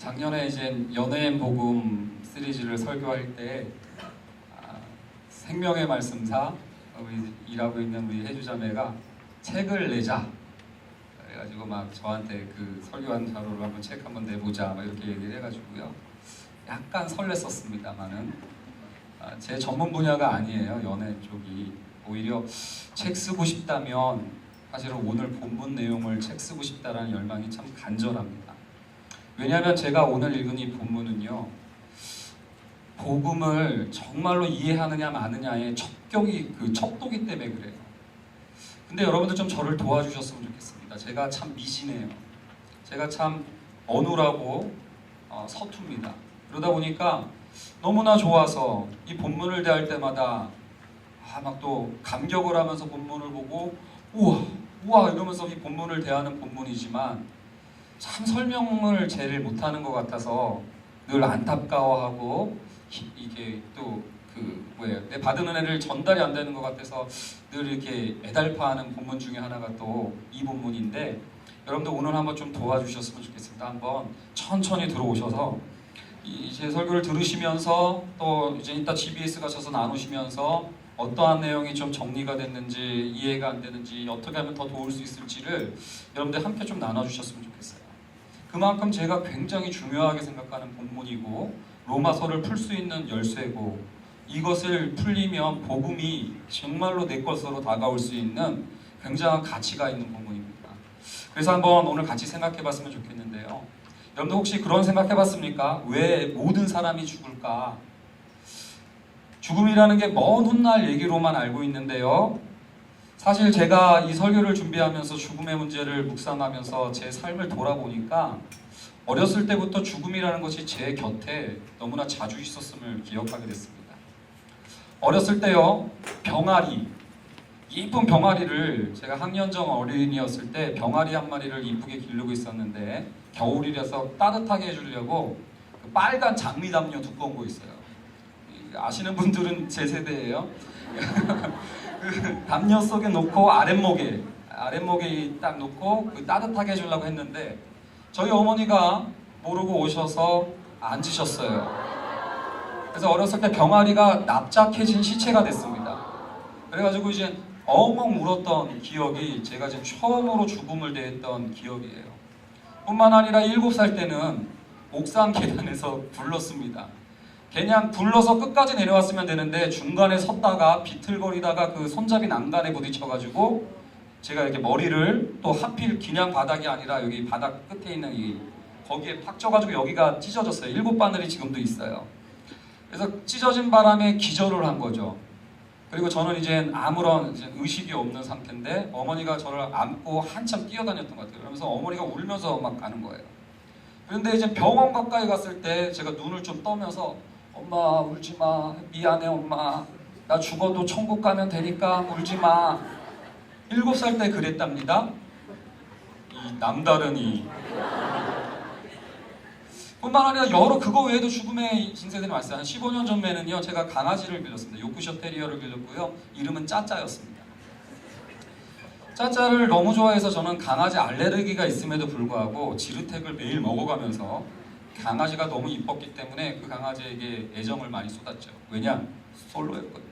작년에 이제 연예인 복음 시리즈를 설교할 때 생명의 말씀사 우리 일하고 있는 우리 해주자매가 책을 내자 그래가지고 막 저한테 그 설교한 자료를 한번 책 한번 내보자 막 이렇게 얘기를 해가지고요. 약간 설렜었습니다만은 제 전문 분야가 아니에요. 연예 쪽이. 오히려 책 쓰고 싶다면 사실은 오늘 본문 내용을 책 쓰고 싶다라는 열망이 참 간절합니다. 왜냐하면 제가 오늘 읽은 이 본문은요, 복음을 정말로 이해하느냐 마느냐의 척도기 때문에 그래요. 근데 여러분들 좀 저를 도와주셨으면 좋겠습니다. 제가 참 미진해요. 제가 참 어눌하고 서툽니다. 그러다 보니까 너무나 좋아서 이 본문을 대할 때마다 막 또 감격을 하면서 본문을 보고 우와 이러면서 이 본문을 대하는 본문이지만 참 설명을 제일 못하는 것 같아서 늘 안타까워하고 이게 또 내 받은 은혜를 전달이 안 되는 것 같아서 늘 이렇게 애달파하는 본문 중에 하나가 또 이 본문인데, 여러분들 오늘 한번 좀 도와주셨으면 좋겠습니다. 한번 천천히 들어오셔서 제 설교를 들으시면서 또 이제 이따 GBS 가셔서 나누시면서 어떠한 내용이 좀 정리가 됐는지 이해가 안 되는지 어떻게 하면 더 도울 수 있을지를 여러분들 함께 좀 나눠주셨으면 좋겠어요. 그만큼 제가 굉장히 중요하게 생각하는 본문이고 로마서를 풀 수 있는 열쇠고, 이것을 풀리면 복음이 정말로 내 것으로 다가올 수 있는 굉장한 가치가 있는 본문입니다. 그래서 한번 오늘 같이 생각해 봤으면 좋겠는데요. 여러분들 혹시 그런 생각해 봤습니까? 왜 모든 사람이 죽을까? 죽음이라는 게 먼 훗날 얘기로만 알고 있는데요. 사실 제가 이 설교를 준비하면서 죽음의 문제를 묵상하면서 제 삶을 돌아보니까 어렸을 때부터 죽음이라는 것이 제 곁에 너무나 자주 있었음을 기억하게 됐습니다. 어렸을 때요, 병아리, 이쁜 병아리를 제가 학년정 어린이였을 때 병아리 한 마리를 이쁘게 기르고 있었는데 겨울이라서 따뜻하게 해주려고 그 빨간 장미담요 두꺼운 거 있어요. 아시는 분들은 제 세대예요. 그 담요 속에 놓고 아랫목에 딱 놓고 그 따뜻하게 해주려고 했는데 저희 어머니가 모르고 오셔서 앉으셨어요. 그래서 어렸을 때 병아리가 납작해진 시체가 됐습니다. 그래가지고 이제 엉엉 울었던 기억이 제가 지금 처음으로 죽음을 대했던 기억이에요. 뿐만 아니라 7살 때는 옥상 계단에서 굴렀습니다. 그냥 굴러서 끝까지 내려왔으면 되는데 중간에 섰다가 비틀거리다가 그 손잡이 난간에 부딪혀가지고 제가 이렇게 머리를 또 하필 그냥 바닥이 아니라 여기 바닥 끝에 있는 거기에 팍 쪄가지고 여기가 찢어졌어요. 7바늘이 지금도 있어요. 그래서 찢어진 바람에 기절을 한 거죠. 그리고 저는 이제 아무런 의식이 없는 상태인데 어머니가 저를 안고 한참 뛰어다녔던 것 같아요. 그러면서 어머니가 울면서 막 가는 거예요. 그런데 이제 병원 가까이 갔을 때 제가 눈을 좀 떠면서 엄마 울지 마, 미안해 엄마, 나 죽어도 천국 가면 되니까 울지 마. 7살 때 그랬답니다. 이 남다르니. 뿐만 아니라 그거 외에도 죽음의 신세들이 많았어요. 한 15년 전에는요, 제가 강아지를 길렀습니다. 요크셔 테리어를 길렀고요. 이름은 짜짜였습니다. 짜짜를 너무 좋아해서 저는 강아지 알레르기가 있음에도 불구하고 지르텍을 매일 먹어가면서 강아지가 너무 이뻤기 때문에 그 강아지에게 애정을 많이 쏟았죠. 왜냐? 솔로였거든요.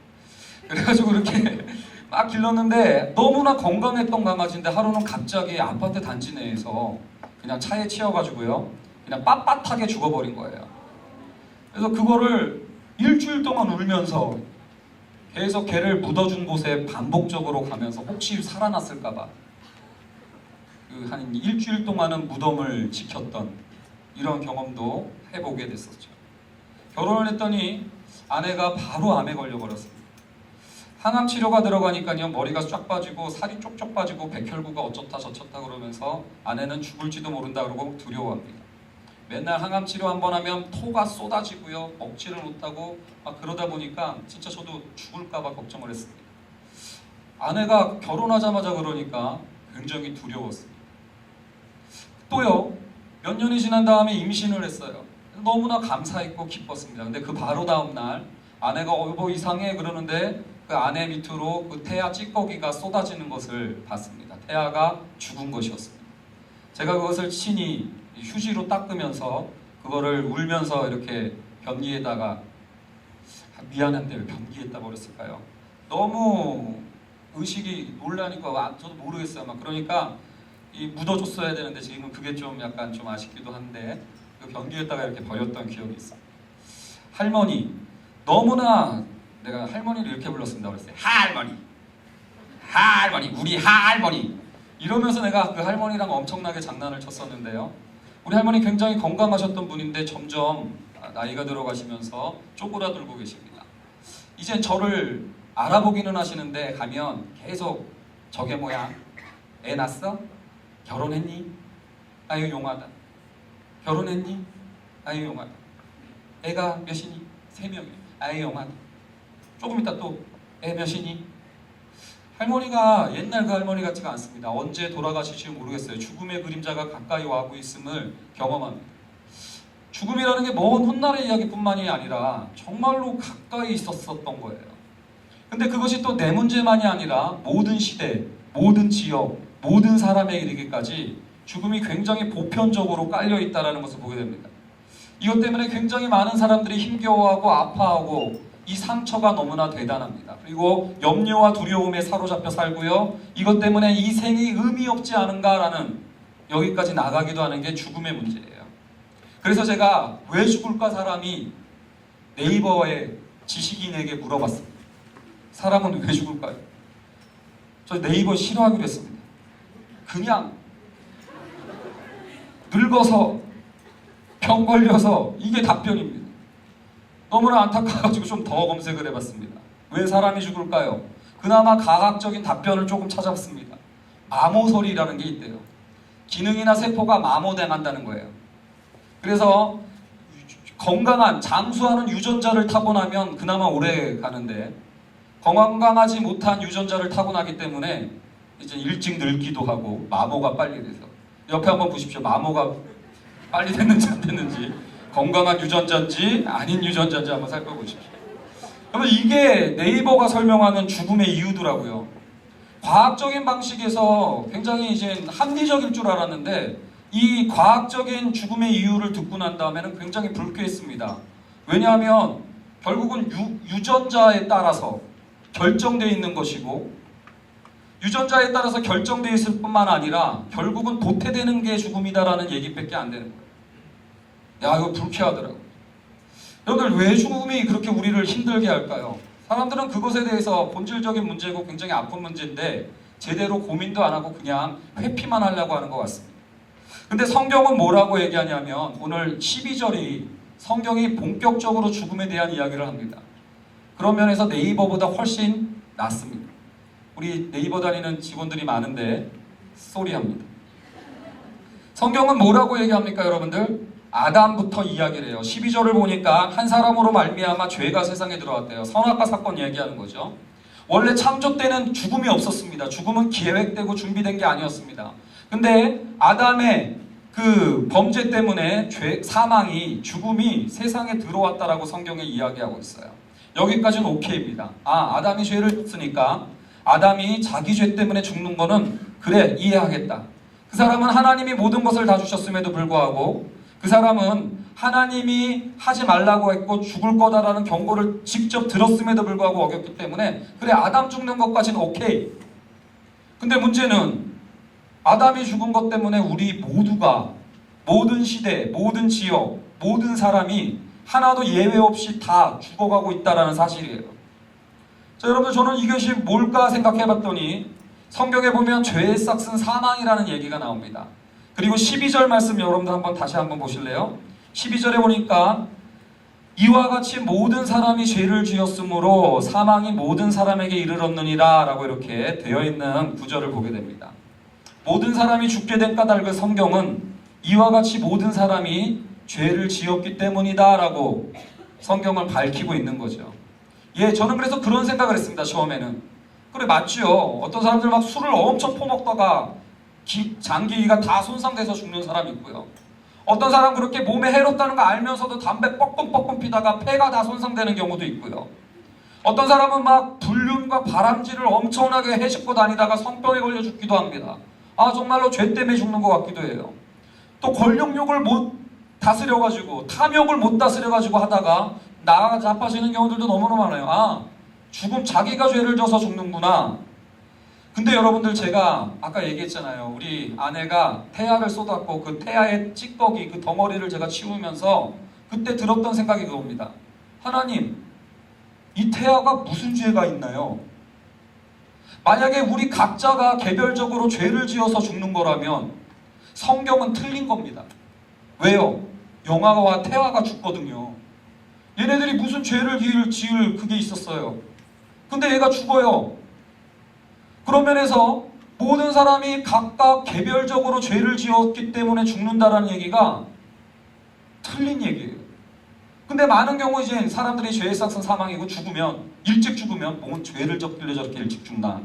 그래가지고 그렇게 막 길렀는데 너무나 건강했던 강아지인데 하루는 갑자기 아파트 단지 내에서 그냥 차에 치여가지고요, 그냥 빳빳하게 죽어버린 거예요. 그래서 그거를 일주일 동안 울면서 계속 걔를 묻어준 곳에 반복적으로 가면서 혹시 살아났을까봐 한 일주일 동안은 무덤을 지켰던 이런 경험도 해보게 됐었죠. 결혼을 했더니 아내가 바로 암에 걸려버렸습니다. 항암 치료가 들어가니까요, 머리가 쫙 빠지고 살이 쪽쪽 빠지고 백혈구가 어쩌다 저쩌다 그러면서 아내는 죽을지도 모른다 그러고 두려워합니다. 맨날 항암 치료 한번 하면 토가 쏟아지고요, 먹지를 못하고 막 그러다 보니까 진짜 저도 죽을까봐 걱정을 했습니다. 아내가 결혼하자마자 그러니까 굉장히 두려웠습니다. 또요, 몇 년이 지난 다음에 임신을 했어요. 너무나 감사했고 기뻤습니다. 근데 그 바로 다음 날 아내가 뭐 이상해 그러는데 그 아내 밑으로 그 태아 찌꺼기가 쏟아지는 것을 봤습니다. 태아가 죽은 것이었습니다. 제가 그것을 친히 휴지로 닦으면서 그거를 울면서 이렇게 변기에다가 미안한데 왜 변기에다 버렸을까요? 너무 의식이 놀라니까 저도 모르겠어요. 막 그러니까 이 묻어줬어야 되는데 지금은 그게 좀 약간 좀 아쉽기도 한데 그 변기에다가 이렇게 버렸던 기억이 있어요. 할머니, 너무나 내가 할머니를 이렇게 불렀습니다. 그랬어요. 할머니, 할머니, 우리 할머니 이러면서 내가 그 할머니랑 엄청나게 장난을 쳤었는데요. 우리 할머니 굉장히 건강하셨던 분인데 점점 나이가 들어가시면서 쪼그라들고 계십니다. 이제 저를 알아보기는 하시는데 가면 계속 저게 뭐야? 애 낳았어? 결혼했니? 아유 용하다. 결혼했니? 아유 용하다. 애가 몇이니? 3명이야. 아유 용하다. 조금 이따 또 애 몇이니? 할머니가 옛날 그 할머니 같지가 않습니다. 언제 돌아가실지 모르겠어요. 죽음의 그림자가 가까이 와고 있음을 경험합니다. 죽음이라는 게 먼 훗날의 이야기뿐만이 아니라 정말로 가까이 있었던 거예요. 근데 그것이 또 내 문제만이 아니라 모든 시대, 모든 지역, 모든 사람에 이르기까지 죽음이 굉장히 보편적으로 깔려있다는 것을 보게 됩니다. 이것 때문에 굉장히 많은 사람들이 힘겨워하고 아파하고 이 상처가 너무나 대단합니다. 그리고 염려와 두려움에 사로잡혀 살고요. 이것 때문에 이 생이 의미 없지 않은가라는 여기까지 나가기도 하는 게 죽음의 문제예요. 그래서 제가 왜 죽을까 사람이 네이버의 지식인에게 물어봤습니다. 사람은 왜 죽을까요? 저 네이버 싫어하기로 했습니다. 그냥 늙어서 병 걸려서 이게 답변입니다. 너무나 안타까워가지고 좀 더 검색을 해봤습니다. 왜 사람이 죽을까요? 그나마 과학적인 답변을 조금 찾아봤습니다. 마모설이라는 게 있대요. 기능이나 세포가 마모당한다는 거예요. 그래서 건강한 장수하는 유전자를 타고나면 그나마 오래 가는데 건강하지 못한 유전자를 타고나기 때문에 이제 일찍 늙기도 하고 마모가 빨리 돼서 옆에 한번 보십시오. 마모가 빨리 됐는지 안 됐는지 건강한 유전자인지 아닌 유전자인지 한번 살펴보십시오. 그러면 이게 네이버가 설명하는 죽음의 이유더라고요. 과학적인 방식에서 굉장히 이제 합리적일 줄 알았는데 이 과학적인 죽음의 이유를 듣고 난 다음에는 굉장히 불쾌했습니다. 왜냐하면 결국은 유전자에 따라서 결정되어 있는 것이고 유전자에 따라서 결정되어 있을 뿐만 아니라 결국은 도태되는 게 죽음이다라는 얘기밖에 안 되는 거예요. 야, 이거 불쾌하더라고요. 여러분들 왜 죽음이 그렇게 우리를 힘들게 할까요? 사람들은 그것에 대해서 본질적인 문제고 굉장히 아픈 문제인데 제대로 고민도 안 하고 그냥 회피만 하려고 하는 것 같습니다. 근데 성경은 뭐라고 얘기하냐면 오늘 12절이 성경이 본격적으로 죽음에 대한 이야기를 합니다. 그런 면에서 네이버보다 훨씬 낫습니다. 우리 네이버 다니는 직원들이 많은데 쏘리합니다. 성경은 뭐라고 얘기합니까 여러분들? 아담부터 이야기를 해요. 12절을 보니까 한 사람으로 말미암아 죄가 세상에 들어왔대요. 선악과 사건 얘기하는 거죠. 원래 창조 때는 죽음이 없었습니다. 죽음은 계획되고 준비된 게 아니었습니다. 근데 아담의 그 범죄 때문에 사망이 죽음이 세상에 들어왔다라고 성경에 이야기하고 있어요. 여기까지는 오케이입니다. 아담이 죄를 졌으니까 아담이 자기 죄 때문에 죽는 거는 그래 이해하겠다. 그 사람은 하나님이 모든 것을 다 주셨음에도 불구하고 그 사람은 하나님이 하지 말라고 했고 죽을 거다라는 경고를 직접 들었음에도 불구하고 어겼기 때문에 그래 아담 죽는 것까지는 오케이. 근데 문제는 아담이 죽은 것 때문에 우리 모두가 모든 시대, 모든 지역, 모든 사람이 하나도 예외 없이 다 죽어가고 있다는 사실이에요. 자, 여러분들 저는 이것이 뭘까 생각해봤더니 성경에 보면 죄의 싹은 사망이라는 얘기가 나옵니다. 그리고 12절 말씀 여러분들 한번 다시 한번 보실래요? 12절에 보니까 이와 같이 모든 사람이 죄를 지었으므로 사망이 모든 사람에게 이르렀느니라 라고 이렇게 되어 있는 구절을 보게 됩니다. 모든 사람이 죽게 된 까닭을 성경은 이와 같이 모든 사람이 죄를 지었기 때문이다 라고 성경을 밝히고 있는 거죠. 예, 저는 그래서 그런 생각을 했습니다. 처음에는 그래 맞죠. 어떤 사람들 막 술을 엄청 퍼먹다가 장기가 다 손상돼서 죽는 사람이 있고요. 어떤 사람 그렇게 몸에 해롭다는 거 알면서도 담배 뻐끔뻐끔 피다가 폐가 다 손상되는 경우도 있고요. 어떤 사람은 막 불륜과 바람질을 엄청나게 해싣고 다니다가 성병에 걸려 죽기도 합니다. 정말로 죄 때문에 죽는 것 같기도 해요. 또 권력욕을 못 다스려가지고 탐욕을 못 다스려가지고 하다가 나아가 자빠지는 경우들도 너무나 많아요. 아, 죽음 자기가 죄를 져서 죽는구나. 근데 여러분들 제가 아까 얘기했잖아요. 우리 아내가 태아를 쏟았고 그 태아의 찌꺼기 그 덩어리를 제가 치우면서 그때 들었던 생각이 그겁니다. 하나님, 이 태아가 무슨 죄가 있나요? 만약에 우리 각자가 개별적으로 죄를 지어서 죽는 거라면 성경은 틀린 겁니다. 왜요? 영아와 태아가 죽거든요. 얘네들이 무슨 죄를 지을 그게 있었어요. 근데 얘가 죽어요. 그런 면에서 모든 사람이 각각 개별적으로 죄를 지었기 때문에 죽는다라는 얘기가 틀린 얘기예요. 근데 많은 경우 이제 사람들이 죄의 싹은 사망이고 죽으면 일찍 죽으면 뭔 죄를 졌길래 저렇게 일찍 죽나,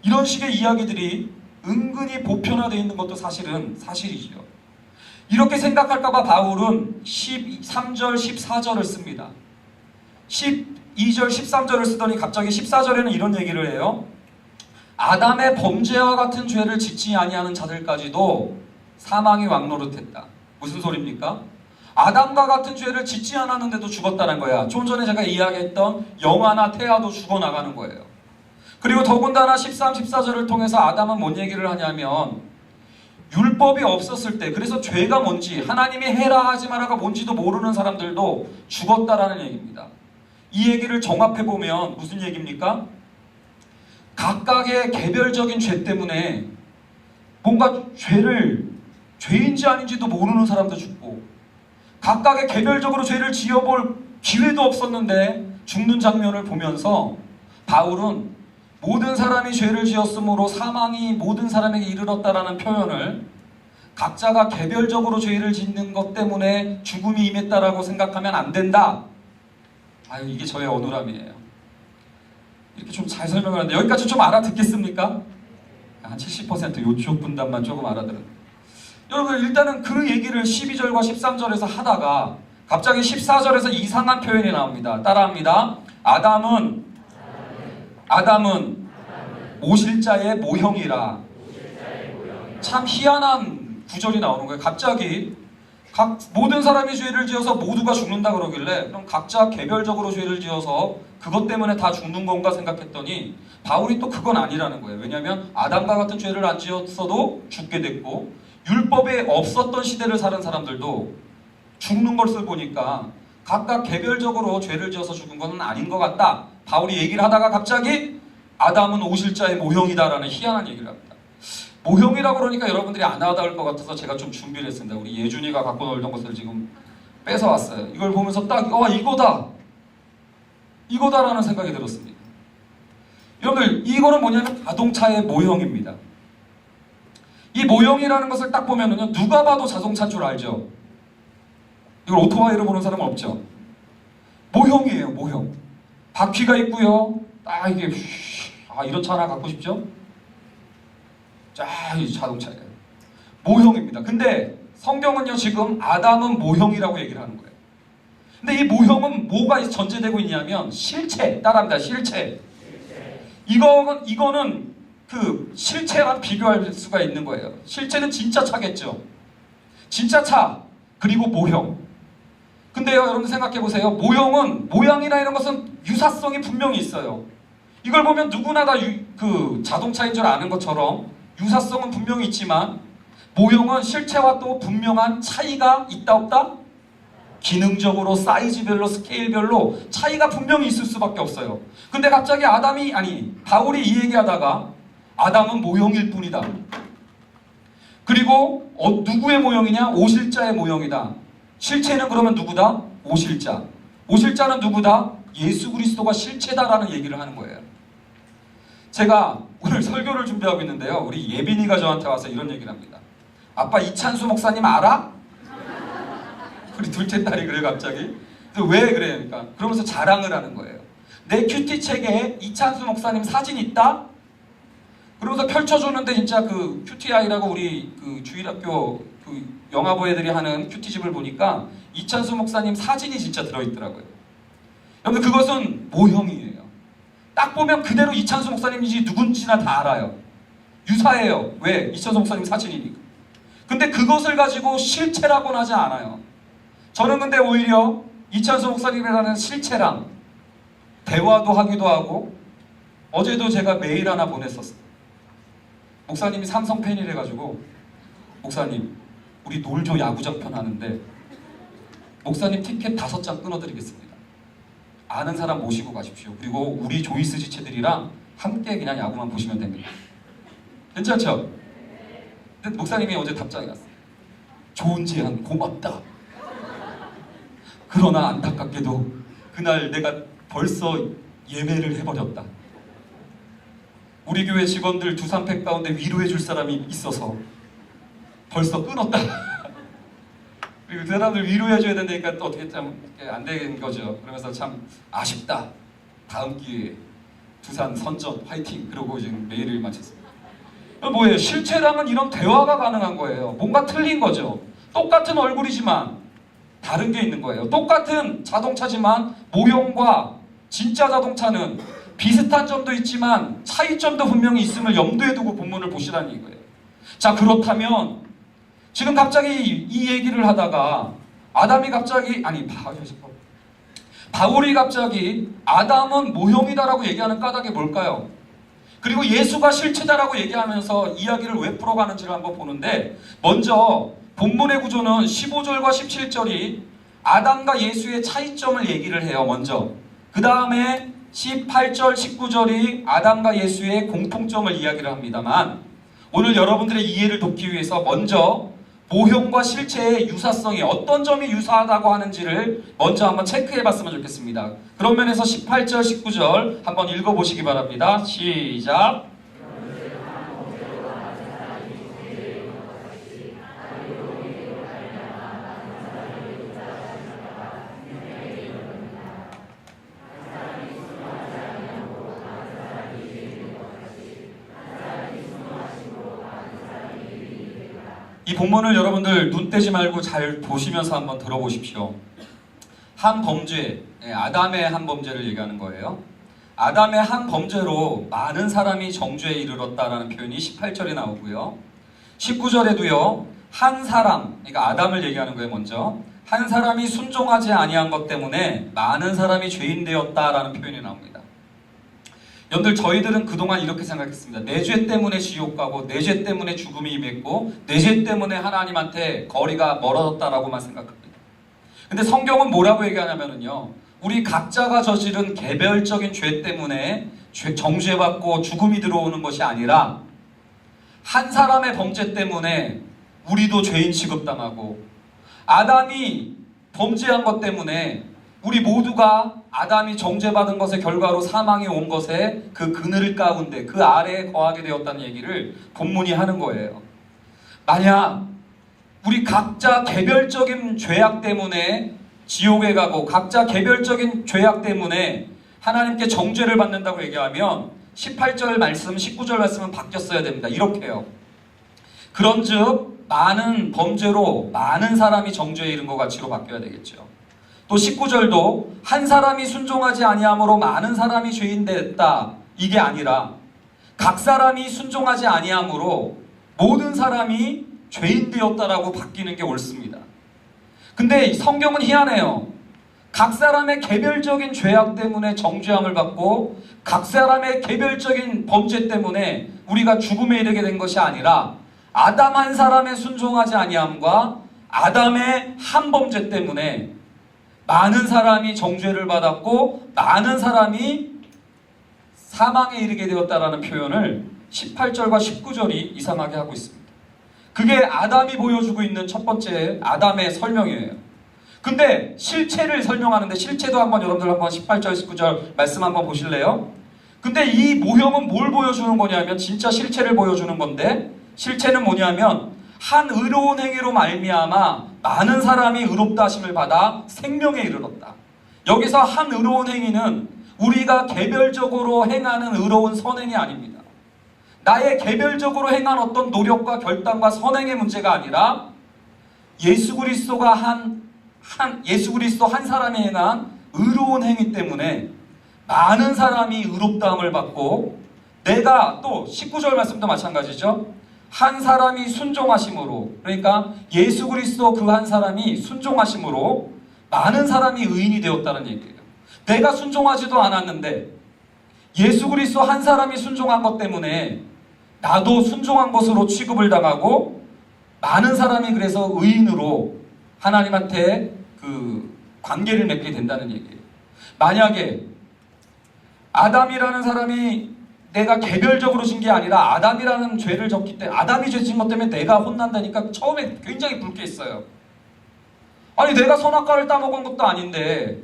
이런 식의 이야기들이 은근히 보편화되어 있는 것도 사실이죠. 이렇게 생각할까봐 바울은 13절 14절을 씁니다. 12절 13절을 쓰더니 갑자기 14절에는 이런 얘기를 해요. 아담의 범죄와 같은 죄를 짓지 아니하는 자들까지도 사망이 왕노릇했다. 무슨 소리입니까? 아담과 같은 죄를 짓지 않았는데도 죽었다는 거야. 좀 전에 제가 이야기했던 영아나 태아도 죽어나가는 거예요. 그리고 더군다나 13, 14절을 통해서 아담은 뭔 얘기를 하냐면 율법이 없었을 때, 그래서 죄가 뭔지, 하나님이 해라 하지 마라가 뭔지도 모르는 사람들도 죽었다라는 얘기입니다. 이 얘기를 종합해보면 무슨 얘기입니까? 각각의 개별적인 죄 때문에 뭔가 죄인지 아닌지도 모르는 사람도 죽고, 각각의 개별적으로 죄를 지어볼 기회도 없었는데 죽는 장면을 보면서 바울은 모든 사람이 죄를 지었으므로 사망이 모든 사람에게 이르렀다라는 표현을 각자가 개별적으로 죄를 짓는 것 때문에 죽음이 임했다라고 생각하면 안 된다. 아유, 이게 저의 어눌함이에요. 이렇게 좀 잘 설명을 하는데 여기까지 좀 알아듣겠습니까? 한 70% 요쪽 분단만 조금 알아들은. 여러분, 일단은 그 얘기를 12절과 13절에서 하다가 갑자기 14절에서 이상한 표현이 나옵니다. 따라합니다. 아담은 모실자의 모형이라. 참 희한한 구절이 나오는 거예요. 갑자기 모든 사람이 죄를 지어서 모두가 죽는다 그러길래 그럼 각자 개별적으로 죄를 지어서 그것 때문에 다 죽는 건가 생각했더니 바울이 또 그건 아니라는 거예요. 왜냐하면 아담과 같은 죄를 안 지었어도 죽게 됐고 율법에 없었던 시대를 사는 사람들도 죽는 것을 보니까 각각 개별적으로 죄를 지어서 죽은 건 아닌 것 같다. 바울이 얘기를 하다가 갑자기 아담은 오실자의 모형이다라는 희한한 얘기를 합니다. 모형이라고 그러니까 여러분들이 안 와닿을 것 같아서 제가 좀 준비를 했습니다. 우리 예준이가 갖고 놀던 것을 지금 뺏어왔어요. 이걸 보면서 딱 이거다라는 생각이 들었습니다. 여러분들, 이거는 뭐냐면 자동차의 모형입니다. 이 모형이라는 것을 딱 보면은요, 누가 봐도 자동차인 줄 알죠? 이걸 오토바이로 보는 사람은 없죠? 모형이에요, 모형. 바퀴가 있고요. 딱 이게 이런 차 하나 갖고 싶죠? 이 자동차예요. 모형입니다. 근데 성경은요, 지금 아담은 모형이라고 얘기를 하는 거예요. 근데 이 모형은 뭐가 전제되고 있냐면 실체, 따라합니다. 실체. 이거는 그 실체랑 비교할 수가 있는 거예요. 실체는 진짜 차겠죠. 진짜 차, 그리고 모형. 근데요, 여러분 생각해 보세요. 모형이나 이런 것은 유사성이 분명히 있어요. 이걸 보면 누구나 다 그 자동차인 줄 아는 것처럼 유사성은 분명히 있지만 모형은 실체와 또 분명한 차이가 있다 없다? 기능적으로, 사이즈별로, 스케일별로 차이가 분명히 있을 수밖에 없어요. 근데 갑자기 바울이 이 얘기하다가 아담은 모형일 뿐이다. 그리고 누구의 모형이냐? 오실자의 모형이다. 실체는 그러면 누구다? 오실자. 오실자는 누구다? 예수 그리스도가 실체다라는 얘기를 하는 거예요. 제가 오늘 설교를 준비하고 있는데요, 우리 예빈이가 저한테 와서 이런 얘기를 합니다. 아빠, 이찬수 목사님 알아? 우리 둘째 딸이 그래요, 갑자기. 왜 그래요? 그러니까 그러면서 자랑을 하는 거예요. 내 큐티책에 이찬수 목사님 사진 있다? 그러면서 펼쳐주는데 진짜 그 큐티아이라고 우리 그 주일학교 그 영화부 애들이 하는 큐티집을 보니까 이찬수 목사님 사진이 진짜 들어있더라고요. 여러분, 그것은 모형이에요. 딱 보면 그대로 이찬수 목사님인지 누군지나 다 알아요. 유사해요. 왜? 이찬수 목사님 사진이니까. 근데 그것을 가지고 실체라고는 하지 않아요. 저는 근데 오히려 이찬수 목사님이라는 실체랑 대화도 하기도 하고, 어제도 제가 메일 하나 보냈었어요. 목사님이 삼성 팬이래 가지고, 목사님 우리 놀조 야구장편 하는데 목사님 티켓 5장 끊어드리겠습니다. 아는 사람 모시고 가십시오. 그리고 우리 조이스 지체들이랑 함께 그냥 야구만 보시면 됩니다. 괜찮죠? 근데 목사님이 어제 답장이 왔어요. 좋은 제안 고맙다. 그러나 안타깝게도 그날 내가 벌써 예매를 해버렸다. 우리 교회 직원들 두산팩 가운데 위로해줄 사람이 있어서 벌써 끊었다. 그리고 그 사람들 위로해줘야 된다니까 또 어떻게 참 안 된 거죠. 그러면서 참 아쉽다. 다음 기회에 두산 선전 화이팅. 그러고 이제 메일을 마쳤습니다. 뭐예요? 실체랑은 이런 대화가 가능한 거예요. 뭔가 틀린 거죠. 똑같은 얼굴이지만 다른 게 있는 거예요. 똑같은 자동차지만 모형과 진짜 자동차는 비슷한 점도 있지만 차이점도 분명히 있음을 염두에 두고 본문을 보시라는 이거예요. 자, 그렇다면 지금 갑자기 이 얘기를 하다가 아담이 갑자기 바울이 갑자기 아담은 모형이다라고 얘기하는 까닭이 뭘까요? 그리고 예수가 실체다라고 얘기하면서 이야기를 왜 풀어가는지를 한번 보는데, 먼저 본문의 구조는 15절과 17절이 아담과 예수의 차이점을 얘기를 해요. 먼저 그 다음에 18절, 19절이 아담과 예수의 공통점을 이야기를 합니다만, 오늘 여러분들의 이해를 돕기 위해서 먼저 모형과 실체의 유사성이 어떤 점이 유사하다고 하는지를 먼저 한번 체크해 봤으면 좋겠습니다. 그런 면에서 18절, 19절 한번 읽어보시기 바랍니다. 시작! 이 본문을 여러분들 눈 떼지 말고 잘 보시면서 한번 들어보십시오. 한 범죄, 아담의 한 범죄를 얘기하는 거예요. 아담의 한 범죄로 많은 사람이 정죄에 이르렀다라는 표현이 18절에 나오고요. 19절에도요. 한 사람, 그러니까 아담을 얘기하는 거예요. 먼저 한 사람이 순종하지 아니한 것 때문에 많은 사람이 죄인 되었다라는 표현이 나옵니다. 여러분들, 저희들은 그동안 이렇게 생각했습니다. 내 죄 때문에 지옥 가고 내 죄 때문에 죽음이 임했고 내 죄 때문에 하나님한테 거리가 멀어졌다라고만 생각합니다. 근데 성경은 뭐라고 얘기하냐면요, 우리 각자가 저지른 개별적인 죄 때문에 정죄받고 죽음이 들어오는 것이 아니라 한 사람의 범죄 때문에 우리도 죄인 취급당하고, 아담이 범죄한 것 때문에 우리 모두가 아담이 정죄받은 것의 결과로 사망이 온 것에 그 그늘 가운데 그 아래에 거하게 되었다는 얘기를 본문이 하는 거예요. 만약 우리 각자 개별적인 죄악 때문에 지옥에 가고 각자 개별적인 죄악 때문에 하나님께 정죄를 받는다고 얘기하면 18절 말씀, 19절 말씀은 바뀌었어야 됩니다. 이렇게요. 그런즉 많은 범죄로 많은 사람이 정죄에 이른 것 같이로 바뀌어야 되겠죠. 또 19절도 한 사람이 순종하지 아니함으로 많은 사람이 죄인 됐다, 이게 아니라 각 사람이 순종하지 아니함으로 모든 사람이 죄인 되었다라고 바뀌는 게 옳습니다. 근데 성경은 희한해요. 각 사람의 개별적인 죄악 때문에 정죄함을 받고 각 사람의 개별적인 범죄 때문에 우리가 죽음에 이르게 된 것이 아니라 아담 한 사람의 순종하지 아니함과 아담의 한 범죄 때문에 많은 사람이 정죄를 받았고 많은 사람이 사망에 이르게 되었다라는 표현을 18절과 19절이 이상하게 하고 있습니다. 그게 아담이 보여주고 있는 첫 번째 아담의 설명이에요. 근데 실체를 설명하는데, 실체도 한번 여러분들 한번 18절 19절 말씀 한번 보실래요? 근데 이 모형은 뭘 보여주는 거냐면 진짜 실체를 보여주는 건데, 실체는 뭐냐면 한 의로운 행위로 말미암아 많은 사람이 의롭다 하심을 받아 생명에 이르렀다. 여기서 한 의로운 행위는 우리가 개별적으로 행하는 의로운 선행이 아닙니다. 나의 개별적으로 행한 어떤 노력과 결단과 선행의 문제가 아니라 예수 그리스도 한 사람이 행한 의로운 행위 때문에 많은 사람이 의롭다함을 받고, 내가 또 19절 말씀도 마찬가지죠. 한 사람이 순종하심으로, 그러니까 예수 그리스도 그 한 사람이 순종하심으로 많은 사람이 의인이 되었다는 얘기예요. 내가 순종하지도 않았는데 예수 그리스도 한 사람이 순종한 것 때문에 나도 순종한 것으로 취급을 당하고 많은 사람이 그래서 의인으로 하나님한테 그 관계를 맺게 된다는 얘기예요. 만약에 아담이라는 사람이 내가 개별적으로 진 게 아니라 아담이라는 죄를 졌기 때문에, 아담이 죄 진 것 때문에 내가 혼난다니까 처음에 굉장히 불쾌했어요. 아니 내가 선악과를 따먹은 것도 아닌데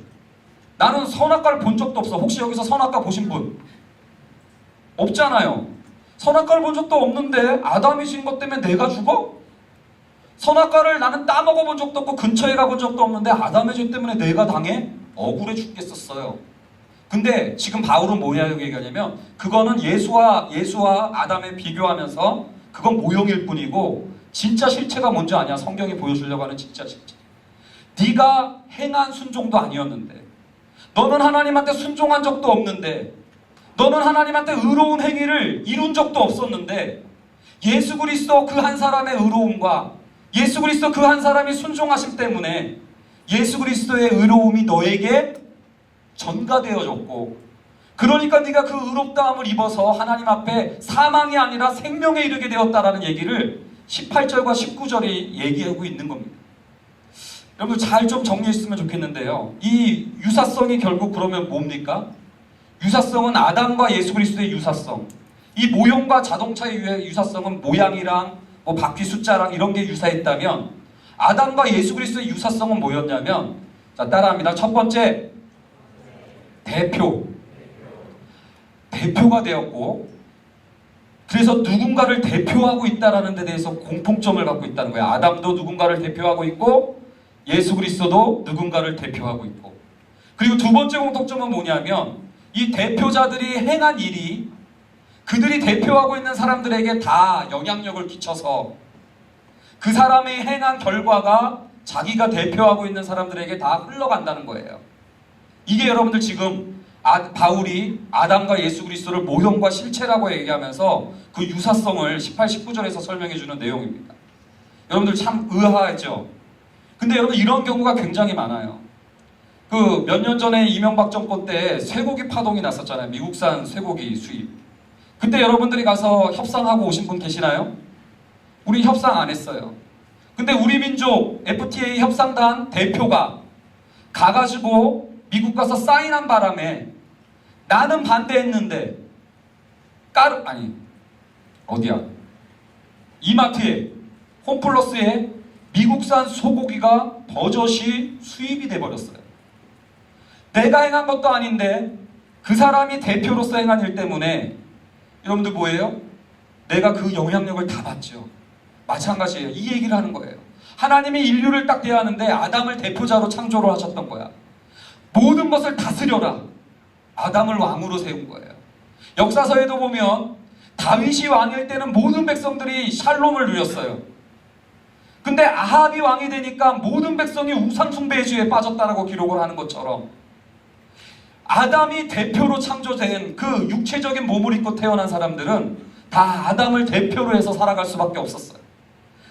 나는 선악과를 본 적도 없어. 혹시 여기서 선악과 보신 분? 없잖아요. 선악과를 본 적도 없는데 아담이 진 것 때문에 내가 죽어? 선악과를 나는 따먹어 본 적도 없고 근처에 가본 적도 없는데 아담의 죄 때문에 내가 당해? 억울해 죽겠었어요. 근데 지금 바울은 뭐냐 얘기하냐면 그거는 예수와 아담에 비교하면서 그건 모형일 뿐이고 진짜 실체가 뭔지 아냐? 성경이 보여주려고 하는 진짜 실체. 네가 행한 순종도 아니었는데, 너는 하나님한테 순종한 적도 없는데, 너는 하나님한테 의로운 행위를 이룬 적도 없었는데 예수 그리스도 그 한 사람의 의로움과 예수 그리스도 그 한 사람이 순종하심 때문에 예수 그리스도의 의로움이 너에게 전가되어졌고, 그러니까 네가 그 의롭다함을 입어서 하나님 앞에 사망이 아니라 생명에 이르게 되었다라는 얘기를 18절과 19절이 얘기하고 있는 겁니다. 여러분 잘 좀 정리했으면 좋겠는데요. 이 유사성이 결국 그러면 뭡니까? 유사성은 아담과 예수 그리스도의 유사성. 이 모형과 자동차의 유사성은 모양이랑 뭐 바퀴 숫자랑 이런 게 유사했다면 아담과 예수 그리스도의 유사성은 뭐였냐면, 자 따라합니다. 첫 번째, 대표가 되었고, 그래서 누군가를 대표하고 있다는 데 대해서 공통점을 갖고 있다는 거예요. 아담도 누군가를 대표하고 있고 예수 그리스도도 누군가를 대표하고 있고, 그리고 두 번째 공통점은 뭐냐면 이 대표자들이 행한 일이 그들이 대표하고 있는 사람들에게 다 영향력을 끼쳐서 그 사람이 행한 결과가 자기가 대표하고 있는 사람들에게 다 흘러간다는 거예요. 이게 여러분들 지금 바울이 아담과 예수 그리스도를 모형과 실체라고 얘기하면서 그 유사성을 18, 19절에서 설명해 주는 내용입니다. 여러분들 참 의아하죠? 근데 여러분 이런 경우가 굉장히 많아요. 그 몇 년 전에 이명박 정권 때 쇠고기 파동이 났었잖아요. 미국산 쇠고기 수입. 그때 여러분들이 가서 협상하고 오신 분 계시나요? 우리 협상 안 했어요. 근데 우리 민족 FTA 협상단 대표가 가가지고 미국 가서 사인한 바람에 나는 반대했는데 이마트에 홈플러스에 미국산 소고기가 버젓이 수입이 돼버렸어요. 내가 행한 것도 아닌데 그 사람이 대표로서 행한 일 때문에 여러분들 뭐예요? 내가 그 영향력을 다 받죠. 마찬가지예요. 이 얘기를 하는 거예요. 하나님이 인류를 딱 대하는데 아담을 대표자로 창조를 하셨던 거야. 모든 것을 다스려라. 아담을 왕으로 세운 거예요. 역사서에도 보면 다윗이 왕일 때는 모든 백성들이 샬롬을 누렸어요. 근데 아합이 왕이 되니까 모든 백성이 우상숭배주의에 빠졌다라고 기록을 하는 것처럼 아담이 대표로 창조된 그 육체적인 몸을 입고 태어난 사람들은 다 아담을 대표로 해서 살아갈 수밖에 없었어요.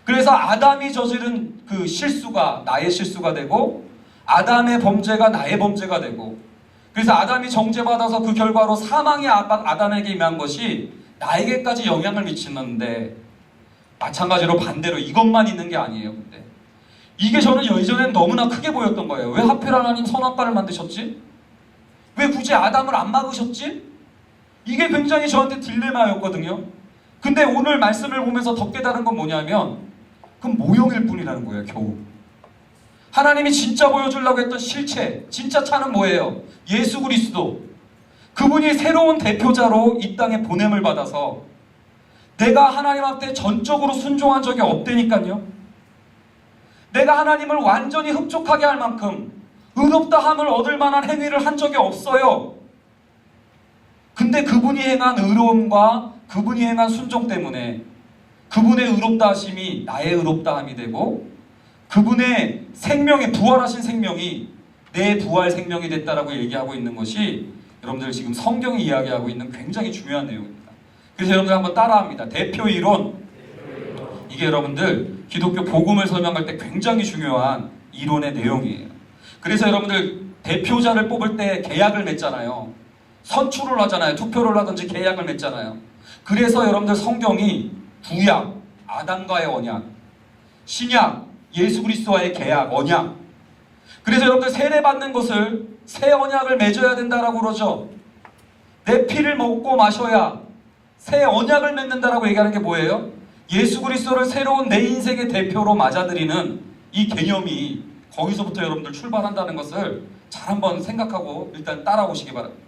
그래서 아담이 저지른 그 실수가 나의 실수가 되고 아담의 범죄가 나의 범죄가 되고, 그래서 아담이 정죄받아서 그 결과로 사망이 아담에게 임한 것이 나에게까지 영향을 미치는데, 마찬가지로 반대로 이것만 있는 게 아니에요. 근데 이게 저는 예전엔 너무나 크게 보였던 거예요. 왜 하필 하나님 선악과를 만드셨지? 왜 굳이 아담을 안 막으셨지? 이게 굉장히 저한테 딜레마였거든요. 근데 오늘 말씀을 보면서 더 깨달은 건 뭐냐면 그건 모형일 뿐이라는 거예요. 겨우 하나님이 진짜 보여주려고 했던 실체, 진짜 차는 뭐예요? 예수 그리스도. 그분이 새로운 대표자로 이 땅에 보냄을 받아서 내가 하나님 앞에 전적으로 순종한 적이 없다니까요. 내가 하나님을 완전히 흡족하게 할 만큼 의롭다함을 얻을 만한 행위를 한 적이 없어요. 근데 그분이 행한 의로움과 그분이 행한 순종 때문에 그분의 의롭다 하심이 나의 의롭다함이 되고, 그분의 생명이, 부활하신 생명이 내 부활 생명이 됐다라고 얘기하고 있는 것이 여러분들 지금 성경이 이야기하고 있는 굉장히 중요한 내용입니다. 그래서 여러분들 한번 따라합니다. 대표 이론, 이게 여러분들 기독교 복음을 설명할 때 굉장히 중요한 이론의 내용이에요. 그래서 여러분들 대표자를 뽑을 때 계약을 맺잖아요. 선출을 하잖아요. 투표를 하든지 계약을 맺잖아요. 그래서 여러분들 성경이 구약, 아담과의 언약, 신약, 예수 그리스도와의 계약, 언약. 그래서 여러분들 세례 받는 것을 새 언약을 맺어야 된다라고 그러죠. 내 피를 먹고 마셔야 새 언약을 맺는다라고 얘기하는 게 뭐예요? 예수 그리스도를 새로운 내 인생의 대표로 맞아들이는 이 개념이 거기서부터 여러분들 출발한다는 것을 잘 한번 생각하고 일단 따라오시기 바랍니다.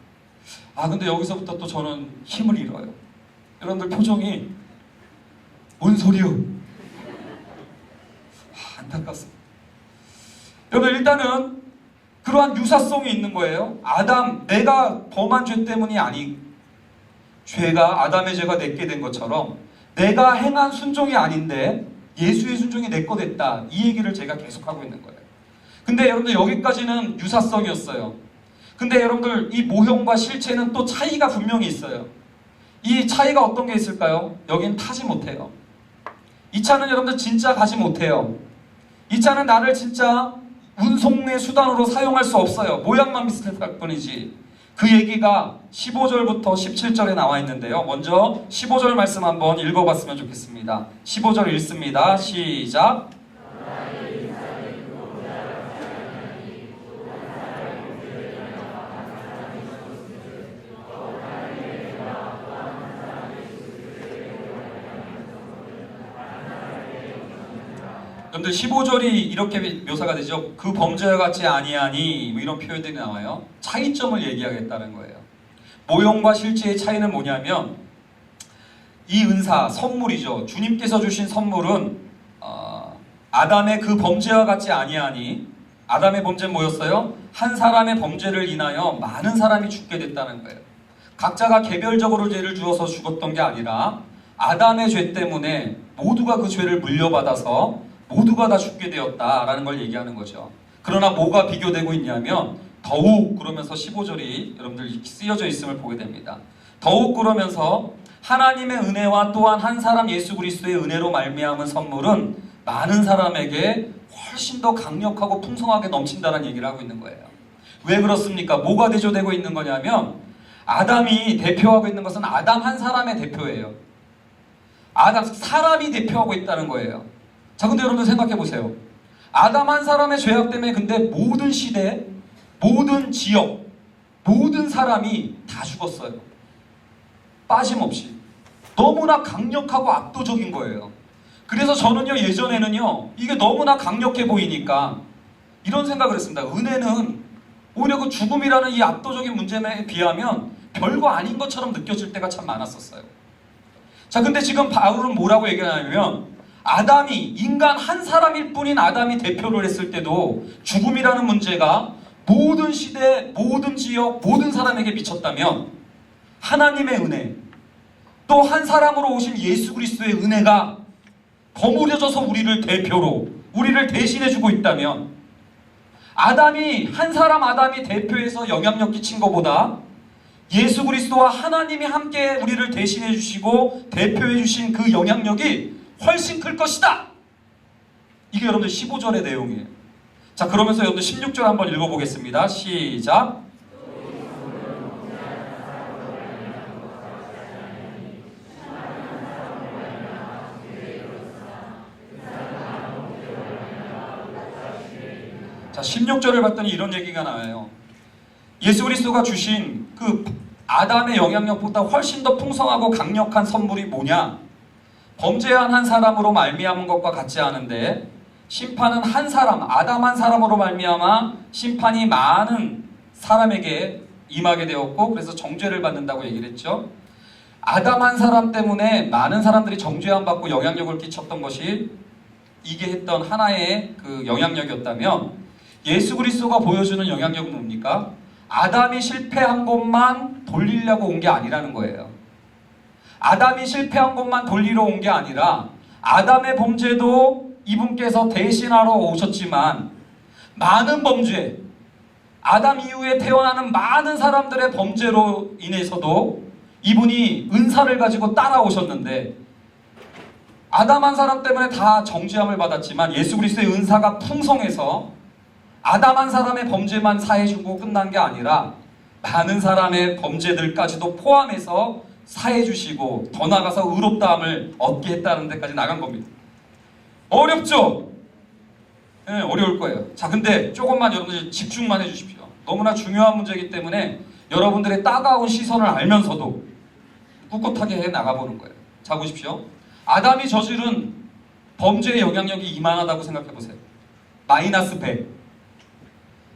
근데 여기서부터 또 저는 힘을 잃어요. 여러분들 표정이 뭔 소리요? 안타깝습니다. 여러분 일단은 그러한 유사성이 있는 거예요. 아담, 내가 범한 죄 때문이 아니, 죄가 아담의 죄가 내게 된 것처럼 내가 행한 순종이 아닌데 예수의 순종이 내 거 됐다. 이 얘기를 제가 계속하고 있는 거예요. 근데 여러분들 여기까지는 유사성이었어요. 근데 여러분들 이 모형과 실체는 또 차이가 분명히 있어요. 이 차이가 어떤 게 있을까요? 여긴 타지 못해요. 이 차는 여러분들 진짜 가지 못해요. 이 차는 나를 진짜 운송의 수단으로 사용할 수 없어요. 모양만 비슷할 뿐이지. 그 얘기가 15절부터 17절에 나와 있는데요. 먼저 15절 말씀 한번 읽어봤으면 좋겠습니다. 15절 읽습니다. 시작. 여러분들 15절이 이렇게 묘사가 되죠. 그 범죄와 같이 아니하니 뭐 이런 표현들이 나와요. 차이점을 얘기하겠다는 거예요. 모형과 실제의 차이는 뭐냐면 이 은사, 선물이죠. 주님께서 주신 선물은 아담의 그 범죄와 같이 아니하니, 아담의 범죄는 뭐였어요? 한 사람의 범죄를 인하여 많은 사람이 죽게 됐다는 거예요. 각자가 개별적으로 죄를 주어서 죽었던 게 아니라 아담의 죄 때문에 모두가 그 죄를 물려받아서 모두가 다 죽게 되었다라는 걸 얘기하는 거죠. 그러나 뭐가 비교되고 있냐면 더욱 그러면서 15절이 여러분들 쓰여져 있음을 보게 됩니다. 더욱 그러면서 하나님의 은혜와 또한 한 사람 예수 그리스도의 은혜로 말미암은 선물은 많은 사람에게 훨씬 더 강력하고 풍성하게 넘친다는 얘기를 하고 있는 거예요. 왜 그렇습니까? 뭐가 대조되고 있는 거냐면 아담이 대표하고 있는 것은 아담 한 사람의 대표예요. 아담 사람이 대표하고 있다는 거예요. 자, 근데 여러분들 생각해 보세요. 아담 한 사람의 죄악 때문에 근데 모든 시대, 모든 지역, 모든 사람이 다 죽었어요. 빠짐없이. 너무나 강력하고 압도적인 거예요. 그래서 저는요, 예전에는요, 이게 너무나 강력해 보이니까 이런 생각을 했습니다. 은혜는 오히려 그 죽음이라는 이 압도적인 문제에 비하면 별거 아닌 것처럼 느껴질 때가 참 많았었어요. 자, 근데 지금 바울은 뭐라고 얘기하냐면 아담이, 인간 한 사람일 뿐인 아담이 대표를 했을 때도 죽음이라는 문제가 모든 시대, 모든 지역, 모든 사람에게 미쳤다면 하나님의 은혜, 또 한 사람으로 오신 예수 그리스도의 은혜가 버무려져서 우리를 대표로, 우리를 대신해주고 있다면 아담이, 한 사람 아담이 대표해서 영향력 끼친 것보다 예수 그리스도와 하나님이 함께 우리를 대신해 주시고 대표해 주신 그 영향력이 훨씬 클 것이다. 이게 여러분들 15절의 내용이에요. 자, 그러면서 여러분들 16절 한번 읽어보겠습니다. 시작. 자, 16절을 봤더니 이런 얘기가 나와요. 예수 그리스도가 주신 그 아담의 영향력보다 훨씬 더 풍성하고 강력한 선물이 뭐냐? 범죄한 한 사람으로 말미암은 것과 같지 않은데 심판은 한 사람, 아담 한 사람으로 말미암아 심판이 많은 사람에게 임하게 되었고, 그래서 정죄를 받는다고 얘기를 했죠. 아담 한 사람 때문에 많은 사람들이 정죄함 받고 영향력을 끼쳤던 것이 이게 했던 하나의 그 영향력이었다면, 예수 그리스도가 보여주는 영향력은 뭡니까? 아담이 실패한 것만 돌리려고 온 게 아니라는 거예요. 아담이 실패한 것만 돌리러 온 게 아니라 아담의 범죄도 이분께서 대신하러 오셨지만 많은 범죄, 아담 이후에 태어나는 많은 사람들의 범죄로 인해서도 이분이 은사를 가지고 따라오셨는데 아담 한 사람 때문에 다 정죄함을 받았지만 예수 그리스도의 은사가 풍성해서 아담 한 사람의 범죄만 사해주고 끝난 게 아니라 많은 사람의 범죄들까지도 포함해서 사해주시고 더 나아가서 의롭다함을 얻게 했다는 데까지 나간 겁니다. 어렵죠? 네, 어려울 거예요. 자, 근데 조금만 여러분들 집중만 해주십시오. 너무나 중요한 문제이기 때문에 여러분들의 따가운 시선을 알면서도 꿋꿋하게 해 나가보는 거예요. 자, 보십시오. 아담이 저지른 범죄의 영향력이 이만하다고 생각해보세요. 마이너스 100.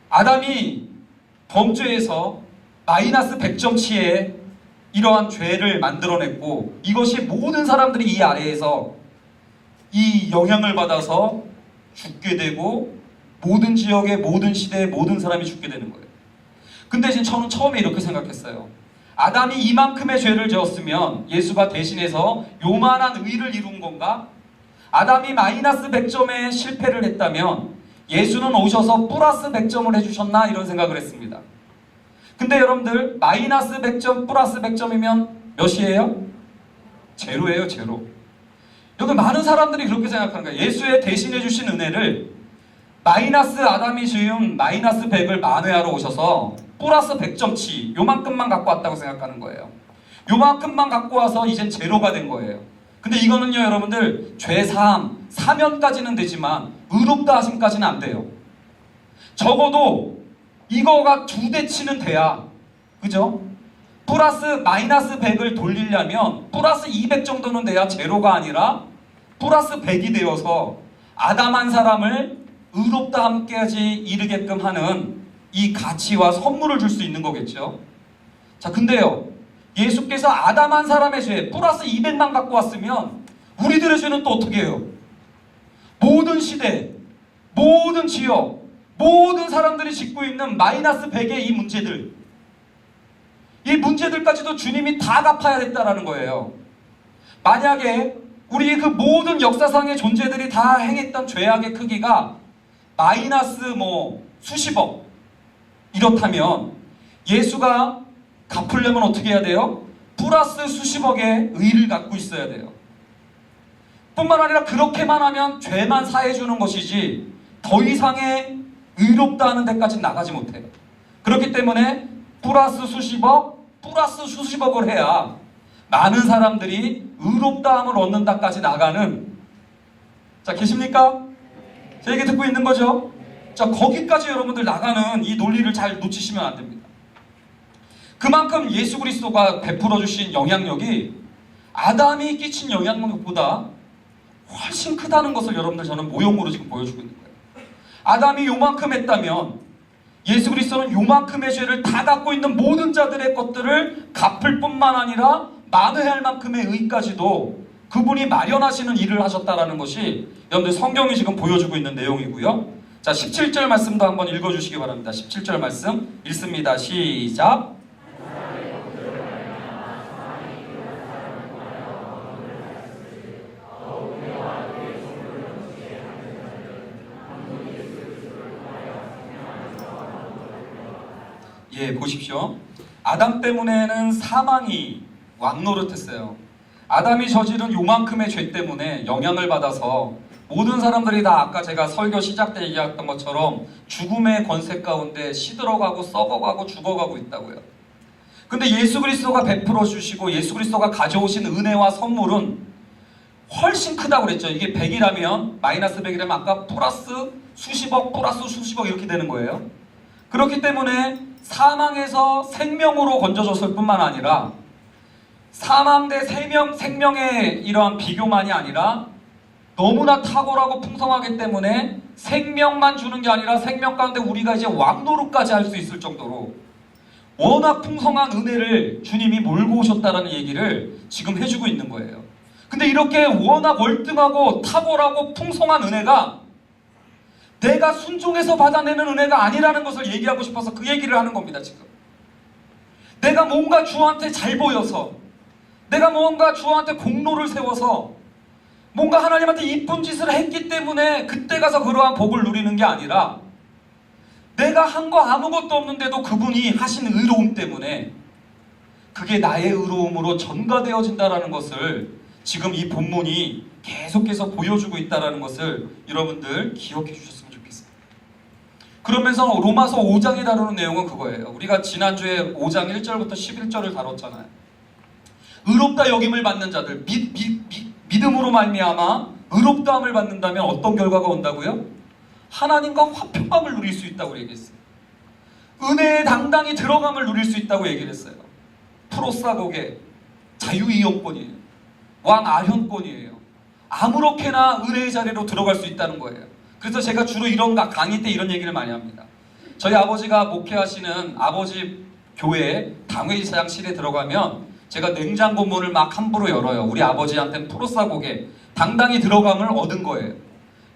아담이 범죄에서 마이너스 100점치의 이러한 죄를 만들어냈고 이것이 모든 사람들이 이 아래에서 이 영향을 받아서 죽게 되고 모든 지역의 모든 시대의 모든 사람이 죽게 되는 거예요. 근데 저는 처음에 이렇게 생각했어요. 아담이 이만큼의 죄를 지었으면 예수가 대신해서 요만한 의를 이룬 건가? 아담이 마이너스 100점에 실패를 했다면 예수는 오셔서 플러스 100점을 해주셨나? 이런 생각을 했습니다. 근데 여러분들 마이너스 100점 플러스 100점이면 몇이에요? 제로예요, 제로. 여기 많은 사람들이 그렇게 생각하는 거예요. 예수의 대신해 주신 은혜를 마이너스 아담이 지은 마이너스 100을 만회하러 오셔서 플러스 100점치 요만큼만 갖고 왔다고 생각하는 거예요. 요만큼만 갖고 와서 이젠 제로가 된 거예요. 근데 이거는요 여러분들 죄사함, 사면까지는 되지만 의롭다 하심까지는 안 돼요. 적어도 이거가 2대치는 돼야, 그죠? 플러스 마이너스 100을 돌리려면 플러스 200 정도는 돼야 제로가 아니라 플러스 100이 되어서 아담 한 사람을 의롭다 함께까지 이르게끔 하는 이 가치와 선물을 줄 수 있는 거겠죠. 자, 근데요 예수께서 아담 한 사람의 죄 플러스 200만 갖고 왔으면 우리들의 죄는 또 어떻게 해요? 모든 시대, 모든 지역, 모든 사람들이 짓고 있는 마이너스 100의 이 문제들, 이 문제들까지도 주님이 다 갚아야 됐다라는 거예요. 만약에 우리 그 모든 역사상의 존재들이 다 행했던 죄악의 크기가 마이너스 수십억 이렇다면 예수가 갚으려면 어떻게 해야 돼요? 플러스 수십억의 의를 갖고 있어야 돼요. 뿐만 아니라 그렇게만 하면 죄만 사해주는 것이지 더 이상의 의롭다 하는 데까지 나가지 못해요. 그렇기 때문에 플러스 수십억, 플러스 수십억을 해야 많은 사람들이 의롭다함을 얻는다까지 나가는, 자, 계십니까? 제 얘기 듣고 있는 거죠? 자, 거기까지 여러분들 나가는 이 논리를 잘 놓치시면 안 됩니다. 그만큼 예수 그리스도가 베풀어 주신 영향력이 아담이 끼친 영향력보다 훨씬 크다는 것을 여러분들 저는 모형으로 지금 보여주고 있는 거예요. 아담이 요만큼 했다면 예수 그리스도는 요만큼의 죄를 다 갖고 있는 모든 자들의 것들을 갚을 뿐만 아니라 만회할 만큼의 의까지도 그분이 마련하시는 일을 하셨다라는 것이 여러분들 성경이 지금 보여주고 있는 내용이고요. 자, 17절 말씀도 한번 읽어주시기 바랍니다. 17절 말씀 읽습니다. 시작. 예, 보십시오. 아담 때문에는 사망이 왕노릇했어요. 아담이 저지른 요만큼의 죄 때문에 영향을 받아서 모든 사람들이 다 아까 제가 설교 시작 때 얘기했던 것처럼 죽음의 권세 가운데 시들어가고 썩어가고 죽어가고 있다고요. 근데 예수 그리스도가 베풀어 주시고 예수 그리스도가 가져오신 은혜와 선물은 훨씬 크다고 그랬죠. 이게 100이라면 마이너스 100이라면 아까 플러스 수십억 이렇게 되는 거예요. 그렇기 때문에 사망에서 생명으로 건져줬을 뿐만 아니라 사망 대 생명의 이러한 비교만이 아니라 너무나 탁월하고 풍성하기 때문에 생명만 주는 게 아니라 생명 가운데 우리가 이제 왕노릇까지 할 수 있을 정도로 워낙 풍성한 은혜를 주님이 몰고 오셨다는 얘기를 지금 해주고 있는 거예요. 근데 이렇게 워낙 월등하고 탁월하고 풍성한 은혜가 내가 순종해서 받아내는 은혜가 아니라는 것을 얘기하고 싶어서 그 얘기를 하는 겁니다. 지금 내가 뭔가 주한테 잘 보여서, 내가 뭔가 주한테 공로를 세워서 뭔가 하나님한테 이쁜 짓을 했기 때문에 그때 가서 그러한 복을 누리는 게 아니라 내가 한 거 아무것도 없는데도 그분이 하신 의로움 때문에 그게 나의 의로움으로 전가되어진다는 것을 지금 이 본문이 계속해서 보여주고 있다는 것을 여러분들 기억해 주셨으면 좋겠어요. 그러면서 로마서 5장이 다루는 내용은 그거예요. 우리가 지난주에 5장 1절부터 11절을 다뤘잖아요. 의롭다 여김을 받는 자들, 믿음으로 말미암아 의롭다함을 받는다면 어떤 결과가 온다고요? 하나님과 화평함을 누릴 수 있다고 얘기했어요. 은혜에 당당히 들어감을 누릴 수 있다고 얘기를 했어요. 프로사곡의 자유이용권이에요. 왕아현권이에요. 아무렇게나 은혜의 자리로 들어갈 수 있다는 거예요. 그래서 제가 주로 이런 강의 때 이런 얘기를 많이 합니다. 저희 아버지가 목회하시는 아버지 교회 당회의사장실에 들어가면 제가 냉장고 문을 막 함부로 열어요. 우리 아버지한테는 프로사곡에 당당히 들어감을 얻은 거예요.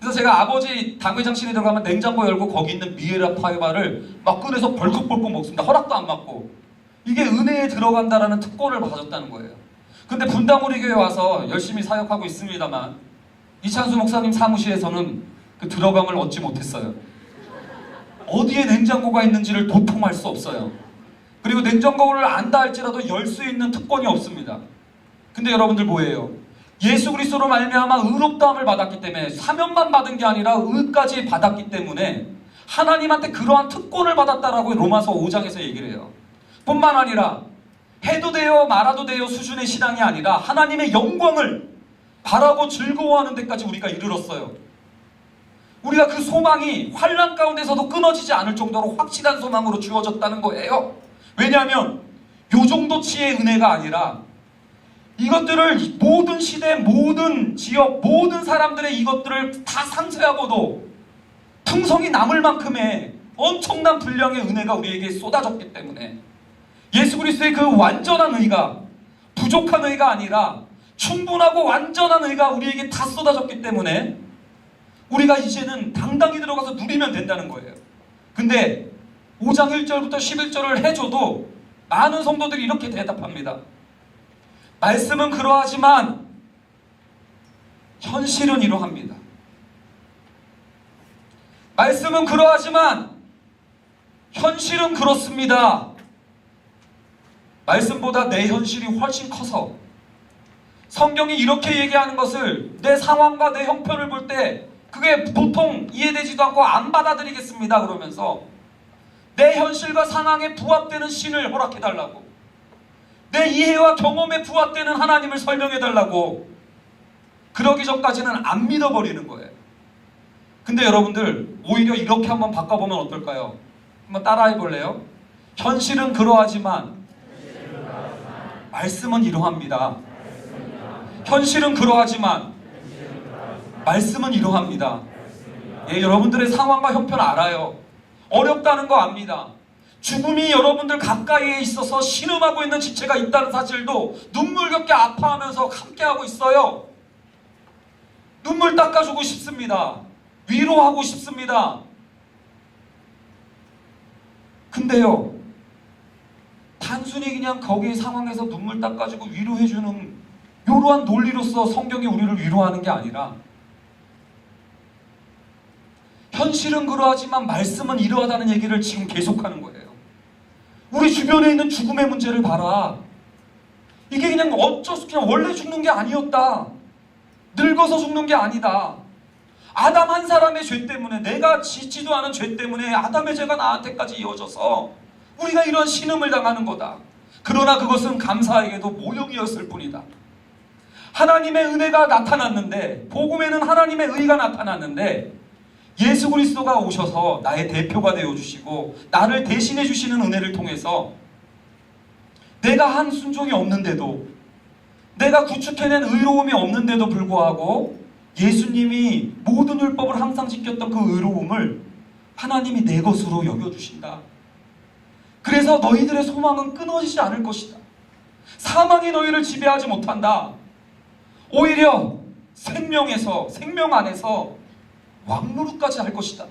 그래서 제가 아버지 당회장실에 들어가면 냉장고 열고 거기 있는 미에라 파이바를 막 꺼내서 벌컥벌컥 먹습니다. 허락도 안 받고. 이게 은혜에 들어간다라는 특권을 받았다는 거예요. 근데 분당 우리 교회 와서 열심히 사역하고 있습니다만 이찬수 목사님 사무실에서는 그 들어감을 얻지 못했어요. 어디에 냉장고가 있는지를 도통할 수 없어요. 그리고 냉장고를 안다 할지라도 열 수 있는 특권이 없습니다. 근데 여러분들 뭐예요? 예수 그리스도로 말미암아 의롭다함을 받았기 때문에 사면만 받은 게 아니라 의까지 받았기 때문에 하나님한테 그러한 특권을 받았다라고 로마서 5장에서 얘기를 해요. 뿐만 아니라 해도 돼요 말아도 돼요 수준의 신앙이 아니라 하나님의 영광을 바라고 즐거워하는 데까지 우리가 이르렀어요. 우리가 그 소망이 환난 가운데서도 끊어지지 않을 정도로 확실한 소망으로 주어졌다는 거예요. 왜냐하면 요 정도치의 은혜가 아니라 이것들을 모든 시대, 모든 지역, 모든 사람들의 이것들을 다 상쇄하고도 풍성이 남을 만큼의 엄청난 분량의 은혜가 우리에게 쏟아졌기 때문에 예수 그리스도의 그 완전한 의가 부족한 의가 아니라 충분하고 완전한 의가 우리에게 다 쏟아졌기 때문에 우리가 이제는 당당히 들어가서 누리면 된다는 거예요. 근데 5장 1절부터 11절을 해줘도 많은 성도들이 이렇게 대답합니다. 말씀은 그러하지만 현실은 이러합니다. 말씀은 그러하지만 현실은 그렇습니다. 말씀보다 내 현실이 훨씬 커서 성경이 이렇게 얘기하는 것을 내 상황과 내 형편을 볼 때 그게 보통 이해되지도 않고 안 받아들이겠습니다. 그러면서 내 현실과 상황에 부합되는 신을 허락해달라고, 내 이해와 경험에 부합되는 하나님을 설명해달라고, 그러기 전까지는 안 믿어버리는 거예요. 근데 여러분들 오히려 이렇게 한번 바꿔보면 어떨까요? 한번 따라해볼래요? 현실은 그러하지만 말씀은 이러합니다. 현실은 그러하지만 말씀은 이러합니다. 예, 여러분들의 상황과 형편 알아요. 어렵다는 거 압니다. 죽음이 여러분들 가까이에 있어서 신음하고 있는 지체가 있다는 사실도 눈물겹게 아파하면서 함께하고 있어요. 눈물 닦아주고 싶습니다. 위로하고 싶습니다. 근데요, 단순히 그냥 거기 상황에서 눈물 닦아주고 위로해주는 이러한 논리로서 성경이 우리를 위로하는 게 아니라 현실은 그러하지만 말씀은 이러하다는 얘기를 지금 계속하는 거예요. 우리 주변에 있는 죽음의 문제를 봐라. 이게 그냥 그냥 원래 죽는 게 아니었다. 늙어서 죽는 게 아니다. 아담 한 사람의 죄 때문에, 내가 짓지도 않은 죄 때문에 아담의 죄가 나한테까지 이어져서 우리가 이런 신음을 당하는 거다. 그러나 그것은 감사하게도 모형이었을 뿐이다. 하나님의 은혜가 나타났는데, 복음에는 하나님의 의가 나타났는데 예수 그리스도가 오셔서 나의 대표가 되어주시고 나를 대신해 주시는 은혜를 통해서 내가 한 순종이 없는데도, 내가 구축해낸 의로움이 없는데도 불구하고 예수님이 모든 율법을 항상 지켰던 그 의로움을 하나님이 내 것으로 여겨주신다. 그래서 너희들의 소망은 끊어지지 않을 것이다. 사망이 너희를 지배하지 못한다. 오히려 생명 안에서 왕노릇까지 할 것이다.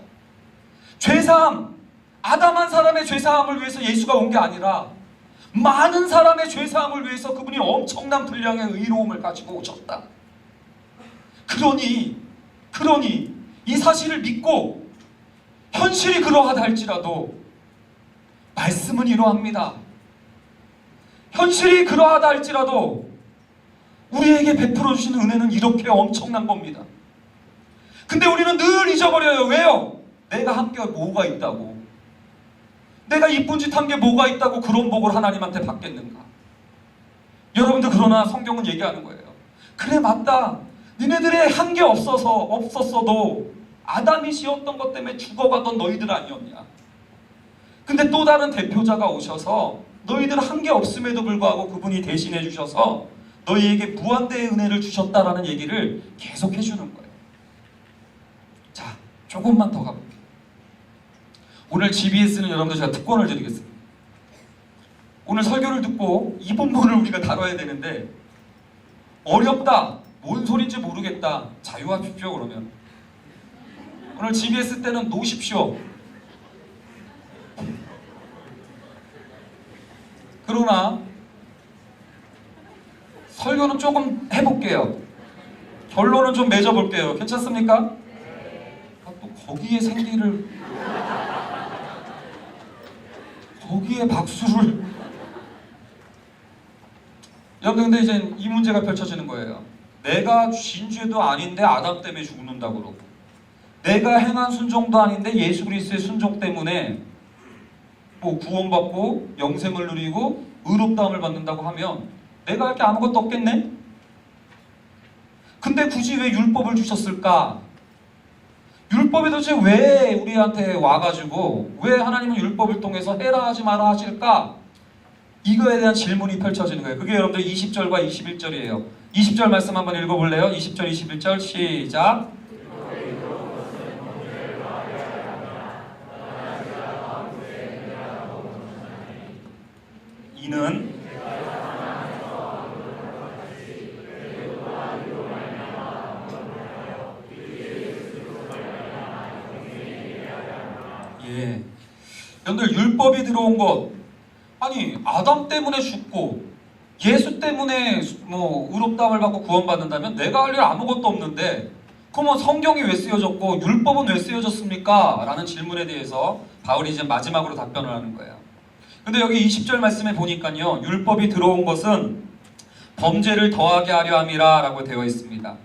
죄사함, 아담 한 사람의 죄사함을 위해서 예수가 온 게 아니라 많은 사람의 죄사함을 위해서 그분이 엄청난 분량의 의로움을 가지고 오셨다. 그러니 이 사실을 믿고 현실이 그러하다 할지라도 말씀은 이러합니다. 현실이 그러하다 할지라도 우리에게 베풀어 주시는 은혜는 이렇게 엄청난 겁니다. 근데 우리는 늘 잊어버려요. 왜요? 내가 한 게 뭐가 있다고, 내가 이쁜 짓 한 게 뭐가 있다고 그런 복을 하나님한테 받겠는가? 여러분들, 그러나 성경은 얘기하는 거예요. 그래, 맞다. 니네들의 한 게 없었어도 아담이 지었던 것 때문에 죽어가던 너희들 아니었냐? 근데 또 다른 대표자가 오셔서 너희들 한 게 없음에도 불구하고 그분이 대신해 주셔서 너희에게 무한대의 은혜를 주셨다라는 얘기를 계속 해주는 거예요. 자, 조금만 더 가볼게요. 오늘 GBS는 여러분들 제가 특권을 드리겠습니다. 오늘 설교를 듣고 이 본문을 우리가 다뤄야 되는데 어렵다, 뭔 소린지 모르겠다, 자유하십시오. 그러면 오늘 GBS 때는 놓으십시오. 그러나 설교는 조금 해볼게요. 결론은 좀 맺어볼게요. 괜찮습니까? 아, 또 거기에 생기를, 거기에 박수를. 여러분, 근데 이제 이 문제가 펼쳐지는 거예요. 내가 진 죄도 아닌데 아담 때문에 죽는다고 그러고, 내가 행한 순종도 아닌데 예수 그리스도의 순종 때문에 뭐 구원받고 영생을 누리고 의롭다함을 받는다고 하면 내가 할 게 아무것도 없겠네? 근데 굳이 왜 율법을 주셨을까? 율법이 도대체 왜 우리한테 와가지고 왜 하나님은 율법을 통해서 해라 하지 마라 하실까? 이거에 대한 질문이 펼쳐지는 거예요. 그게 여러분들 20절과 21절이에요. 20절 말씀 한번 읽어볼래요? 20절, 21절 시작. 이는 예, 여러분들, 율법이 들어온 것, 아니 아담 때문에 죽고 예수 때문에 뭐 의롭다함을 받고 구원받는다면 내가 할 일 아무것도 없는데 그러면 성경이 왜 쓰여졌고 율법은 왜 쓰여졌습니까? 라는 질문에 대해서 바울이 이제 마지막으로 답변을 하는 거예요. 근데 여기 20절 말씀에 보니까요, 율법이 들어온 것은 범죄를 더하게 하려 함이라 라고 되어 있습니다.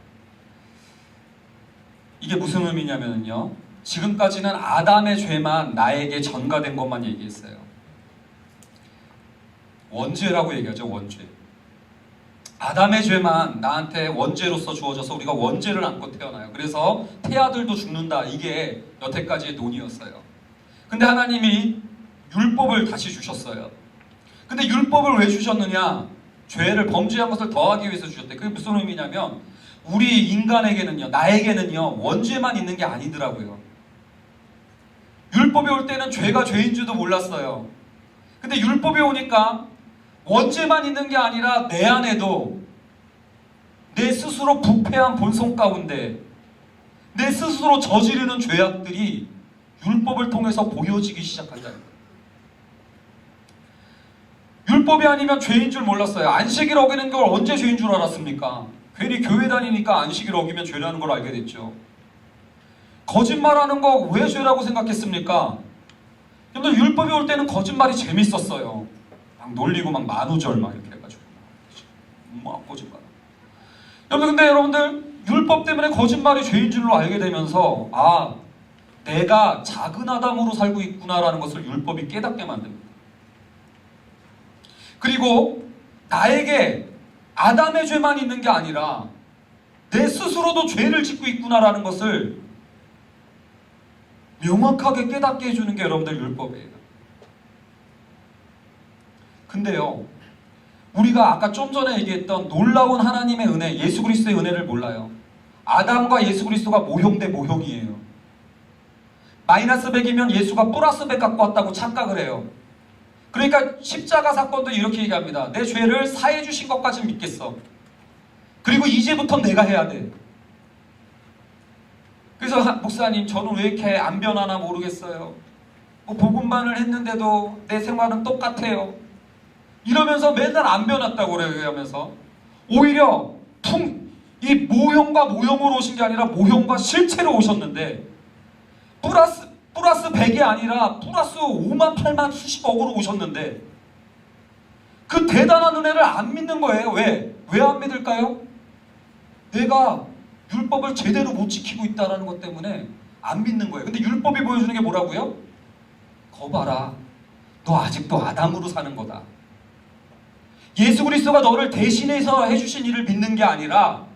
이게 무슨 의미냐면요, 지금까지는 아담의 죄만 나에게 전가된 것만 얘기했어요. 원죄라고 얘기하죠. 원죄. 아담의 죄만 나한테 원죄로서 주어져서 우리가 원죄를 안고 태어나요. 그래서 태아들도 죽는다, 이게 여태까지의 논의였어요. 근데 하나님이 율법을 다시 주셨어요. 근데 율법을 왜 주셨느냐? 죄를, 범죄한 것을 더하기 위해서 주셨대. 그게 무슨 의미냐면 우리 인간에게는요, 나에게는요, 원죄만 있는 게 아니더라고요. 율법이 올 때는 죄가 죄인 줄도 몰랐어요. 근데 율법이 오니까 원죄만 있는 게 아니라 내 안에도 내 스스로 부패한 본성 가운데 내 스스로 저지르는 죄악들이 율법을 통해서 보여지기 시작한다는 거예요. 율법이 아니면 죄인 줄 몰랐어요. 안식일 어기는 걸 언제 죄인 줄 알았습니까? 괜히 교회 다니니까 안식일 어기면 죄라는 걸 알게 됐죠. 거짓말하는 거 왜 죄라고 생각했습니까? 여러분, 율법이 올 때는 거짓말이 재밌었어요. 막 놀리고 막 만우절 막 이렇게 해가지고 막 거짓말. 여러분, 근데 여러분들, 율법 때문에 거짓말이 죄인 줄로 알게 되면서 아, 내가 작은 아담으로 살고 있구나라는 것을 율법이 깨닫게 만듭니다. 그리고 나에게 아담의 죄만 있는 게 아니라 내 스스로도 죄를 짓고 있구나라는 것을 명확하게 깨닫게 해주는 게 여러분들 율법이에요. 근데요, 우리가 아까 좀 전에 얘기했던 놀라운 하나님의 은혜, 예수 그리스도의 은혜를 몰라요. 아담과 예수 그리스도가 모형 대 모형이에요. 마이너스 100이면 예수가 플러스 100 갖고 왔다고 착각을 해요. 그러니까 십자가 사건도 이렇게 얘기합니다. 내 죄를 사해 주신 것까지는 믿겠어. 그리고 이제부터 내가 해야 돼. 그래서 목사님, 저는 왜 이렇게 안 변하나 모르겠어요. 뭐 복음반을 했는데도 내 생활은 똑같아요. 이러면서 맨날 안 변했다고 그래요. 하면서 오히려 이 모형과 모형으로 오신 게 아니라 모형과 실체로 오셨는데 플러스 100이 아니라 플러스 5만 8만 수십억으로 오셨는데 그 대단한 은혜를 안 믿는 거예요. 왜? 왜 안 믿을까요? 내가 율법을 제대로 못 지키고 있다는 것 때문에 안 믿는 거예요. 근데 율법이 보여주는 게 뭐라고요? 거 봐라. 너 아직도 아담으로 사는 거다. 예수 그리스도가 너를 대신해서 해주신 일을 믿는 게 아니라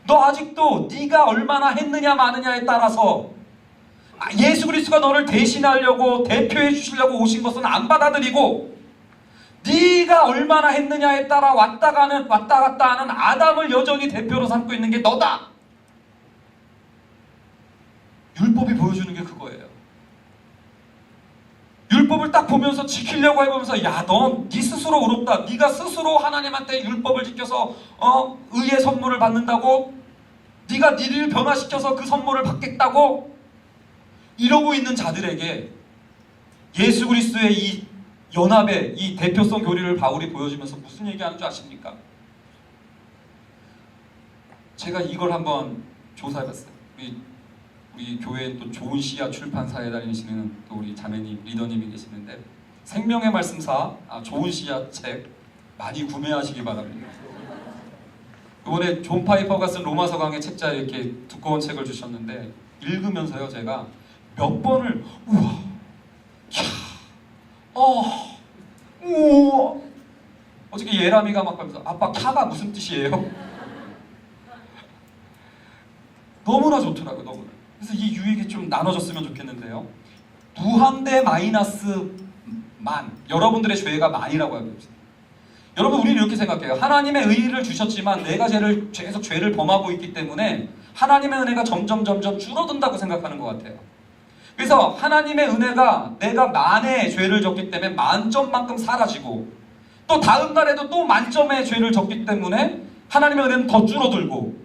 너 아직도 네가 얼마나 했느냐 마느냐에 따라서 예수 그리스도가 너를 대신하려고 대표해 주시려고 오신 것은 안 받아들이고 네가 얼마나 했느냐에 따라 왔다 갔다 하는 아담을 여전히 대표로 삼고 있는 게 너다. 율법이 보여주는 게 그거예요. 율법을 딱 보면서 지키려고 해보면서 야, 넌 네 스스로 의롭다. 네가 스스로 하나님한테 율법을 지켜서 의의 선물을 받는다고? 네가 니를 변화시켜서 그 선물을 받겠다고? 이러고 있는 자들에게 예수 그리스도의 이 연합의 이 대표성 교리를 바울이 보여주면서 무슨 얘기하는 줄 아십니까? 제가 이걸 한번 조사해봤어요. 우리 교회에 또 좋은 시야 출판사에 다니시는 또 우리 자매님, 리더님이 계시는데 생명의 말씀사 좋은 시야 책 많이 구매하시기 바랍니다. 이번에 존 파이퍼가 쓴 로마서 강의 책자에 이렇게 두꺼운 책을 주셨는데 읽으면서요 제가 몇 번을 우와, 캬, 우와. 어저께 예람이가 막 하면서 아빠 캬가 무슨 뜻이에요? 너무나 좋더라고요. 너무나. 그래서 이 유익이 좀 나눠졌으면 좋겠는데요. 무한대 마이너스 만. 여러분들의 죄가 만이라고 하고 있습니다. 여러분 우리는 이렇게 생각해요. 하나님의 의를 주셨지만 내가 계속 죄를 범하고 있기 때문에 하나님의 은혜가 점점 줄어든다고 생각하는 것 같아요. 그래서 하나님의 은혜가 내가 만의 죄를 졌기 때문에 만점만큼 사라지고 또 다음 날에도 또 만점의 죄를 졌기 때문에 하나님의 은혜는 더 줄어들고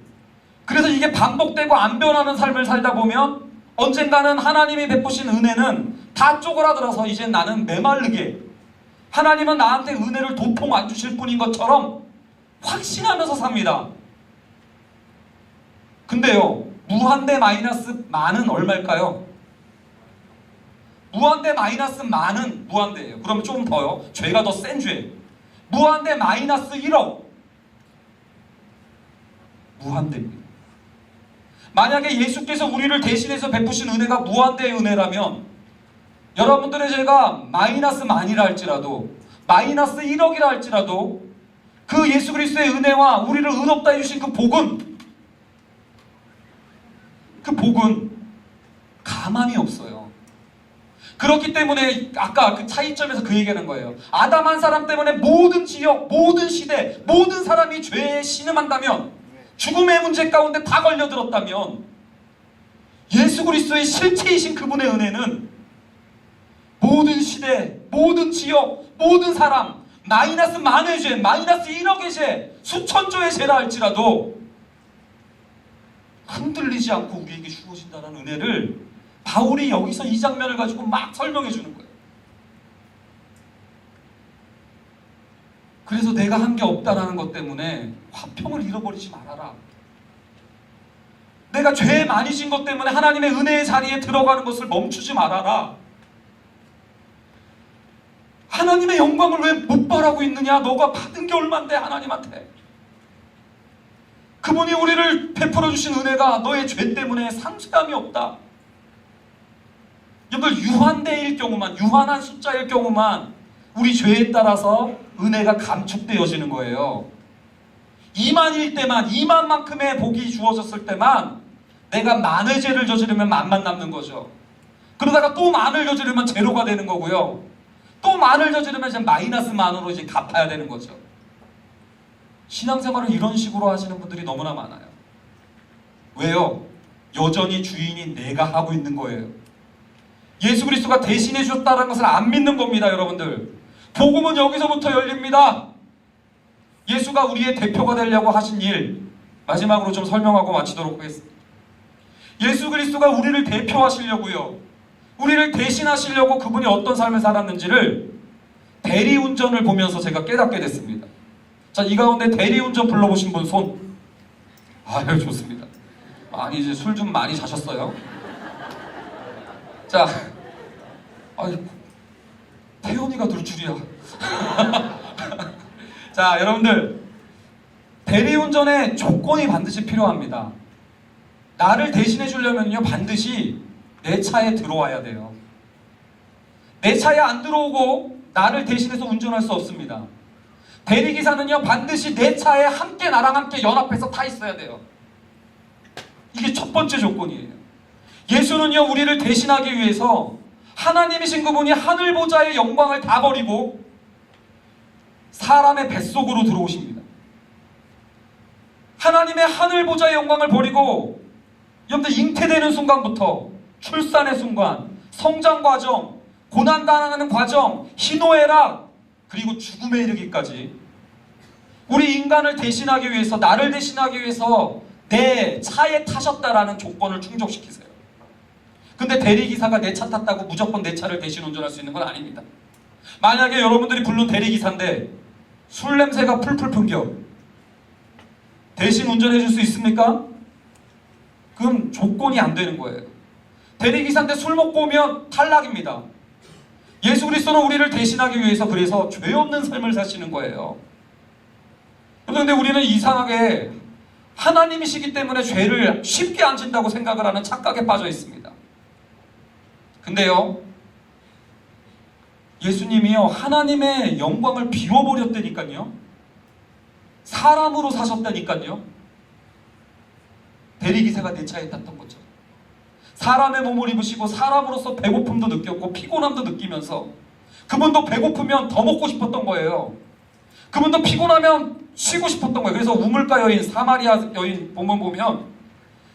그래서 이게 반복되고 안 변하는 삶을 살다 보면 언젠가는 하나님이 베푸신 은혜는 다 쪼그라들어서 이제 나는 메마르게 하나님은 나한테 은혜를 도통 안 주실 분인 것처럼 확신하면서 삽니다. 근데요 무한대 마이너스 만은 얼마일까요? 무한대 마이너스 만은 무한대예요. 그러면 좀 더요. 죄가 더 센 죄. 무한대 마이너스 1억. 무한대입니다. 만약에 예수께서 우리를 대신해서 베푸신 은혜가 무한대의 은혜라면 여러분들의 죄가 마이너스 만이라 할지라도 마이너스 1억이라 할지라도 그 예수 그리스도의 은혜와 우리를 의롭다 해주신 그 복은 가망이 없어요. 그렇기 때문에 아까 그 차이점에서 그 얘기하는 거예요. 아담 한 사람 때문에 모든 지역, 모든 시대, 모든 사람이 죄에 신음한다면 죽음의 문제 가운데 다 걸려들었다면 예수 그리스도의 실체이신 그분의 은혜는 모든 시대, 모든 지역, 모든 사람 마이너스 만의 죄, 마이너스 1억의 죄, 수천조의 죄라 할지라도 흔들리지 않고 우리에게 주어진다는 은혜를 바울이 여기서 이 장면을 가지고 막 설명해 주는 거예요. 그래서 내가 한 게 없다라는 것 때문에 화평을 잃어버리지 말아라. 내가 죄에 많이 진 것 때문에 하나님의 은혜의 자리에 들어가는 것을 멈추지 말아라. 하나님의 영광을 왜 못 바라고 있느냐? 너가 받은 게 얼만데 하나님한테. 그분이 우리를 베풀어 주신 은혜가 너의 죄 때문에 상쇄함이 없다. 여러분 유한대일 경우만, 유한한 숫자일 경우만 우리 죄에 따라서 은혜가 감축되어지는 거예요. 2만일 때만, 2만만큼의 복이 주어졌을 때만 내가 만의 죄를 저지르면 만만 남는 거죠. 그러다가 또 만을 저지르면 제로가 되는 거고요. 또 만을 저지르면 이제 마이너스 만으로 이제 갚아야 되는 거죠. 신앙생활을 이런 식으로 하시는 분들이 너무나 많아요. 왜요? 여전히 주인이 내가 하고 있는 거예요. 예수 그리스도가 대신해 주셨다는 것을 안 믿는 겁니다, 여러분들. 복음은 여기서부터 열립니다. 예수가 우리의 대표가 되려고 하신 일, 마지막으로 좀 설명하고 마치도록 하겠습니다. 예수 그리스도가 우리를 대표하시려고요. 우리를 대신하시려고 그분이 어떤 삶을 살았는지를 대리운전을 보면서 제가 깨닫게 됐습니다. 자, 이 가운데 대리운전 불러보신 분 손. 아유, 좋습니다. 아니, 이제 술 좀 많이 자셨어요. 자, 아이, 태연이가 들 줄이야. 자, 여러분들, 대리운전에 조건이 반드시 필요합니다. 나를 대신해 주려면요, 반드시 내 차에 들어와야 돼요. 내 차에 안 들어오고 나를 대신해서 운전할 수 없습니다. 대리기사는요, 반드시 내 차에 함께 나랑 함께 연합해서 타 있어야 돼요. 이게 첫 번째 조건이에요. 예수는요, 우리를 대신하기 위해서 하나님이신 그분이 하늘 보좌의 영광을 다 버리고 사람의 뱃속으로 들어오십니다. 하나님의 하늘 보좌의 영광을 버리고, 여러분들, 잉태되는 순간부터 출산의 순간, 성장 과정, 고난당하는 과정, 희노애락, 그리고 죽음에 이르기까지 우리 인간을 대신하기 위해서, 나를 대신하기 위해서 내 차에 타셨다라는 조건을 충족시키세요. 근데 대리기사가 내 차 탔다고 무조건 내 차를 대신 운전할 수 있는 건 아닙니다. 만약에 여러분들이 부른 대리기사인데 술 냄새가 풀풀 풍겨, 대신 운전해 줄 수 있습니까? 그럼 조건이 안 되는 거예요. 대리기사인데 술 먹고 오면 탈락입니다. 예수 그리스도는 우리를 대신하기 위해서 그래서 죄 없는 삶을 사시는 거예요. 그런데 우리는 이상하게 하나님이시기 때문에 죄를 쉽게 안 진다고 생각을 하는 착각에 빠져 있습니다. 근데요, 예수님이요, 하나님의 영광을 비워버렸다니까요. 사람으로 사셨다니까요. 대리기사가 내 차에 탔던 거죠. 사람의 몸을 입으시고 사람으로서 배고픔도 느꼈고 피곤함도 느끼면서, 그분도 배고프면 더 먹고 싶었던 거예요. 그분도 피곤하면 쉬고 싶었던 거예요. 그래서 우물가 여인, 사마리아 여인 보면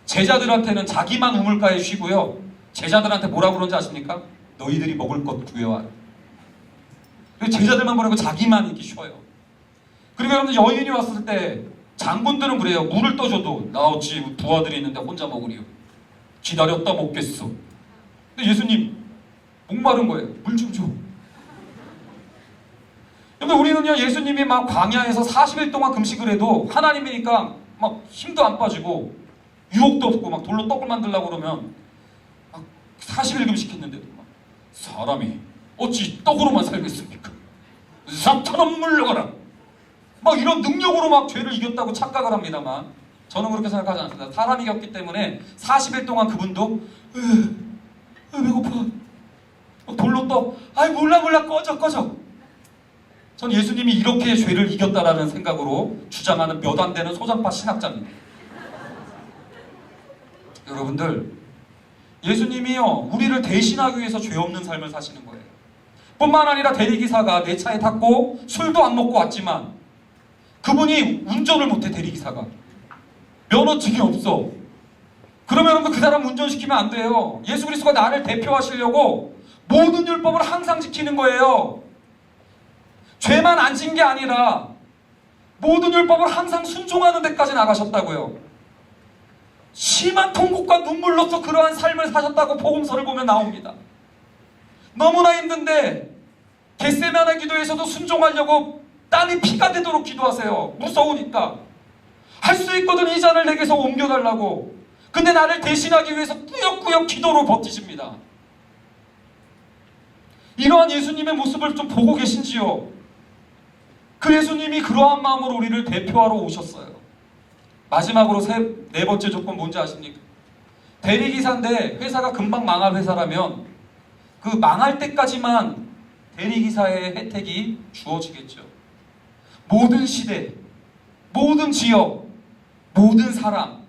제자들한테는 자기만 우물가에 쉬고요, 제자들한테 뭐라고 그런지 아십니까? 너희들이 먹을 것 구해와. 그리고 제자들만 보내고 자기만 이렇게 쉬어요. 그리고 여러분들, 여인이 왔을 때 장군들은 그래요. 물을 떠줘도 나 어찌 두 아들이 있는데 혼자 먹으리요. 기다렸다 먹겠어. 근데 예수님 목마른 거예요. 물 좀 줘. 근데 우리는요, 예수님이 막 광야에서 40일 동안 금식을 해도 하나님이니까 막 힘도 안 빠지고 유혹도 없고 막 돌로 떡을 만들려고 그러면 막 40일 금식했는데도 막 사람이 어찌 떡으로만 살겠습니까? 사탄아 물러가라. 막 이런 능력으로 막 죄를 이겼다고 착각을 합니다만, 저는 그렇게 생각하지 않습니다. 사람이 이겼기 때문에 40일 동안 그분도 배고파. 돌로 떡. 아이 몰라 꺼져. 전 예수님이 이렇게 죄를 이겼다라는 생각으로 주장하는 몇 안 되는 소장파 신학자입니다. 여러분들, 예수님이요, 우리를 대신하기 위해서 죄 없는 삶을 사시는 거예요. 뿐만 아니라 대리기사가 내 차에 탔고 술도 안 먹고 왔지만 그분이 운전을 못해. 대리기사가 면허증이 없어. 그러면 그 사람 운전시키면 안 돼요. 예수 그리스도가 나를 대표하시려고 모든 율법을 항상 지키는 거예요. 죄만 안 진 게 아니라 모든 율법을 항상 순종하는 데까지 나가셨다고요. 심한 통곡과 눈물로써 그러한 삶을 사셨다고 복음서를 보면 나옵니다. 너무나 힘든데 겟세마네 기도에서도 순종하려고 땀이 피가 되도록 기도하세요. 무서우니까. 할 수 있거든 이 잔을 내게서 옮겨달라고. 근데 나를 대신하기 위해서 꾸역꾸역 기도로 버티십니다. 이러한 예수님의 모습을 좀 보고 계신지요? 그 예수님이 그러한 마음으로 우리를 대표하러 오셨어요. 마지막으로 네 번째 조건 뭔지 아십니까? 대리기사인데 회사가 금방 망할 회사라면 그 망할 때까지만 대리기사의 혜택이 주어지겠죠. 모든 시대, 모든 지역, 모든 사람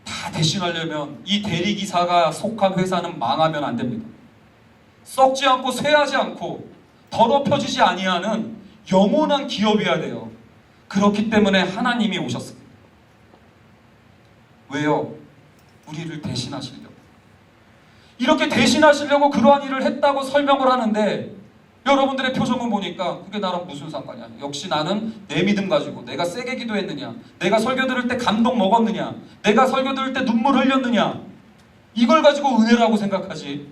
다 대신하려면 이 대리기사가 속한 회사는 망하면 안 됩니다. 썩지 않고 쇠하지 않고 더럽혀지지 아니하는 영원한 기업이어야 돼요. 그렇기 때문에 하나님이 오셨습니다. 왜요? 우리를 대신하시려고. 이렇게 대신하시려고 그러한 일을 했다고 설명을 하는데 여러분들의 표정을 보니까 그게 나랑 무슨 상관이야. 역시 나는 내 믿음 가지고 내가 세게 기도했느냐, 내가 설교 들을 때 감동 먹었느냐, 내가 설교 들을 때 눈물 흘렸느냐, 이걸 가지고 은혜라고 생각하지.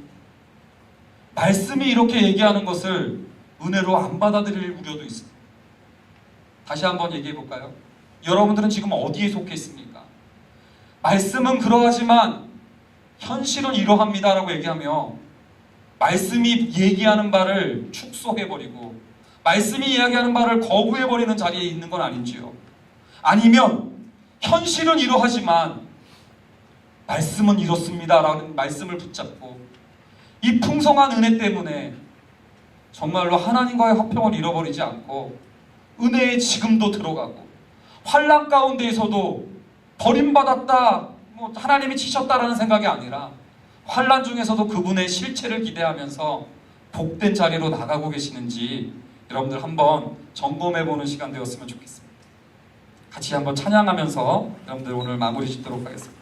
말씀이 이렇게 얘기하는 것을 은혜로 안 받아들일 우려도 있습니다. 다시 한번 얘기해 볼까요? 여러분들은 지금 어디에 속해 있습니까? 말씀은 그러하지만 현실은 이러합니다 라고 얘기하며 말씀이 얘기하는 바를 축소해버리고 말씀이 이야기하는 바를 거부해버리는 자리에 있는 건 아닌지요? 아니면 현실은 이러하지만 말씀은 이렇습니다라는 말씀을 붙잡고 이 풍성한 은혜 때문에 정말로 하나님과의 화평을 잃어버리지 않고 은혜에 지금도 들어가고 환난 가운데에서도 버림받았다, 하나님이 치셨다라는 생각이 아니라 환난 중에서도 그분의 실체를 기대하면서 복된 자리로 나가고 계시는지 여러분들 한번 점검해보는 시간 되었으면 좋겠습니다. 같이 한번 찬양하면서 여러분들 오늘 마무리 짓도록 하겠습니다.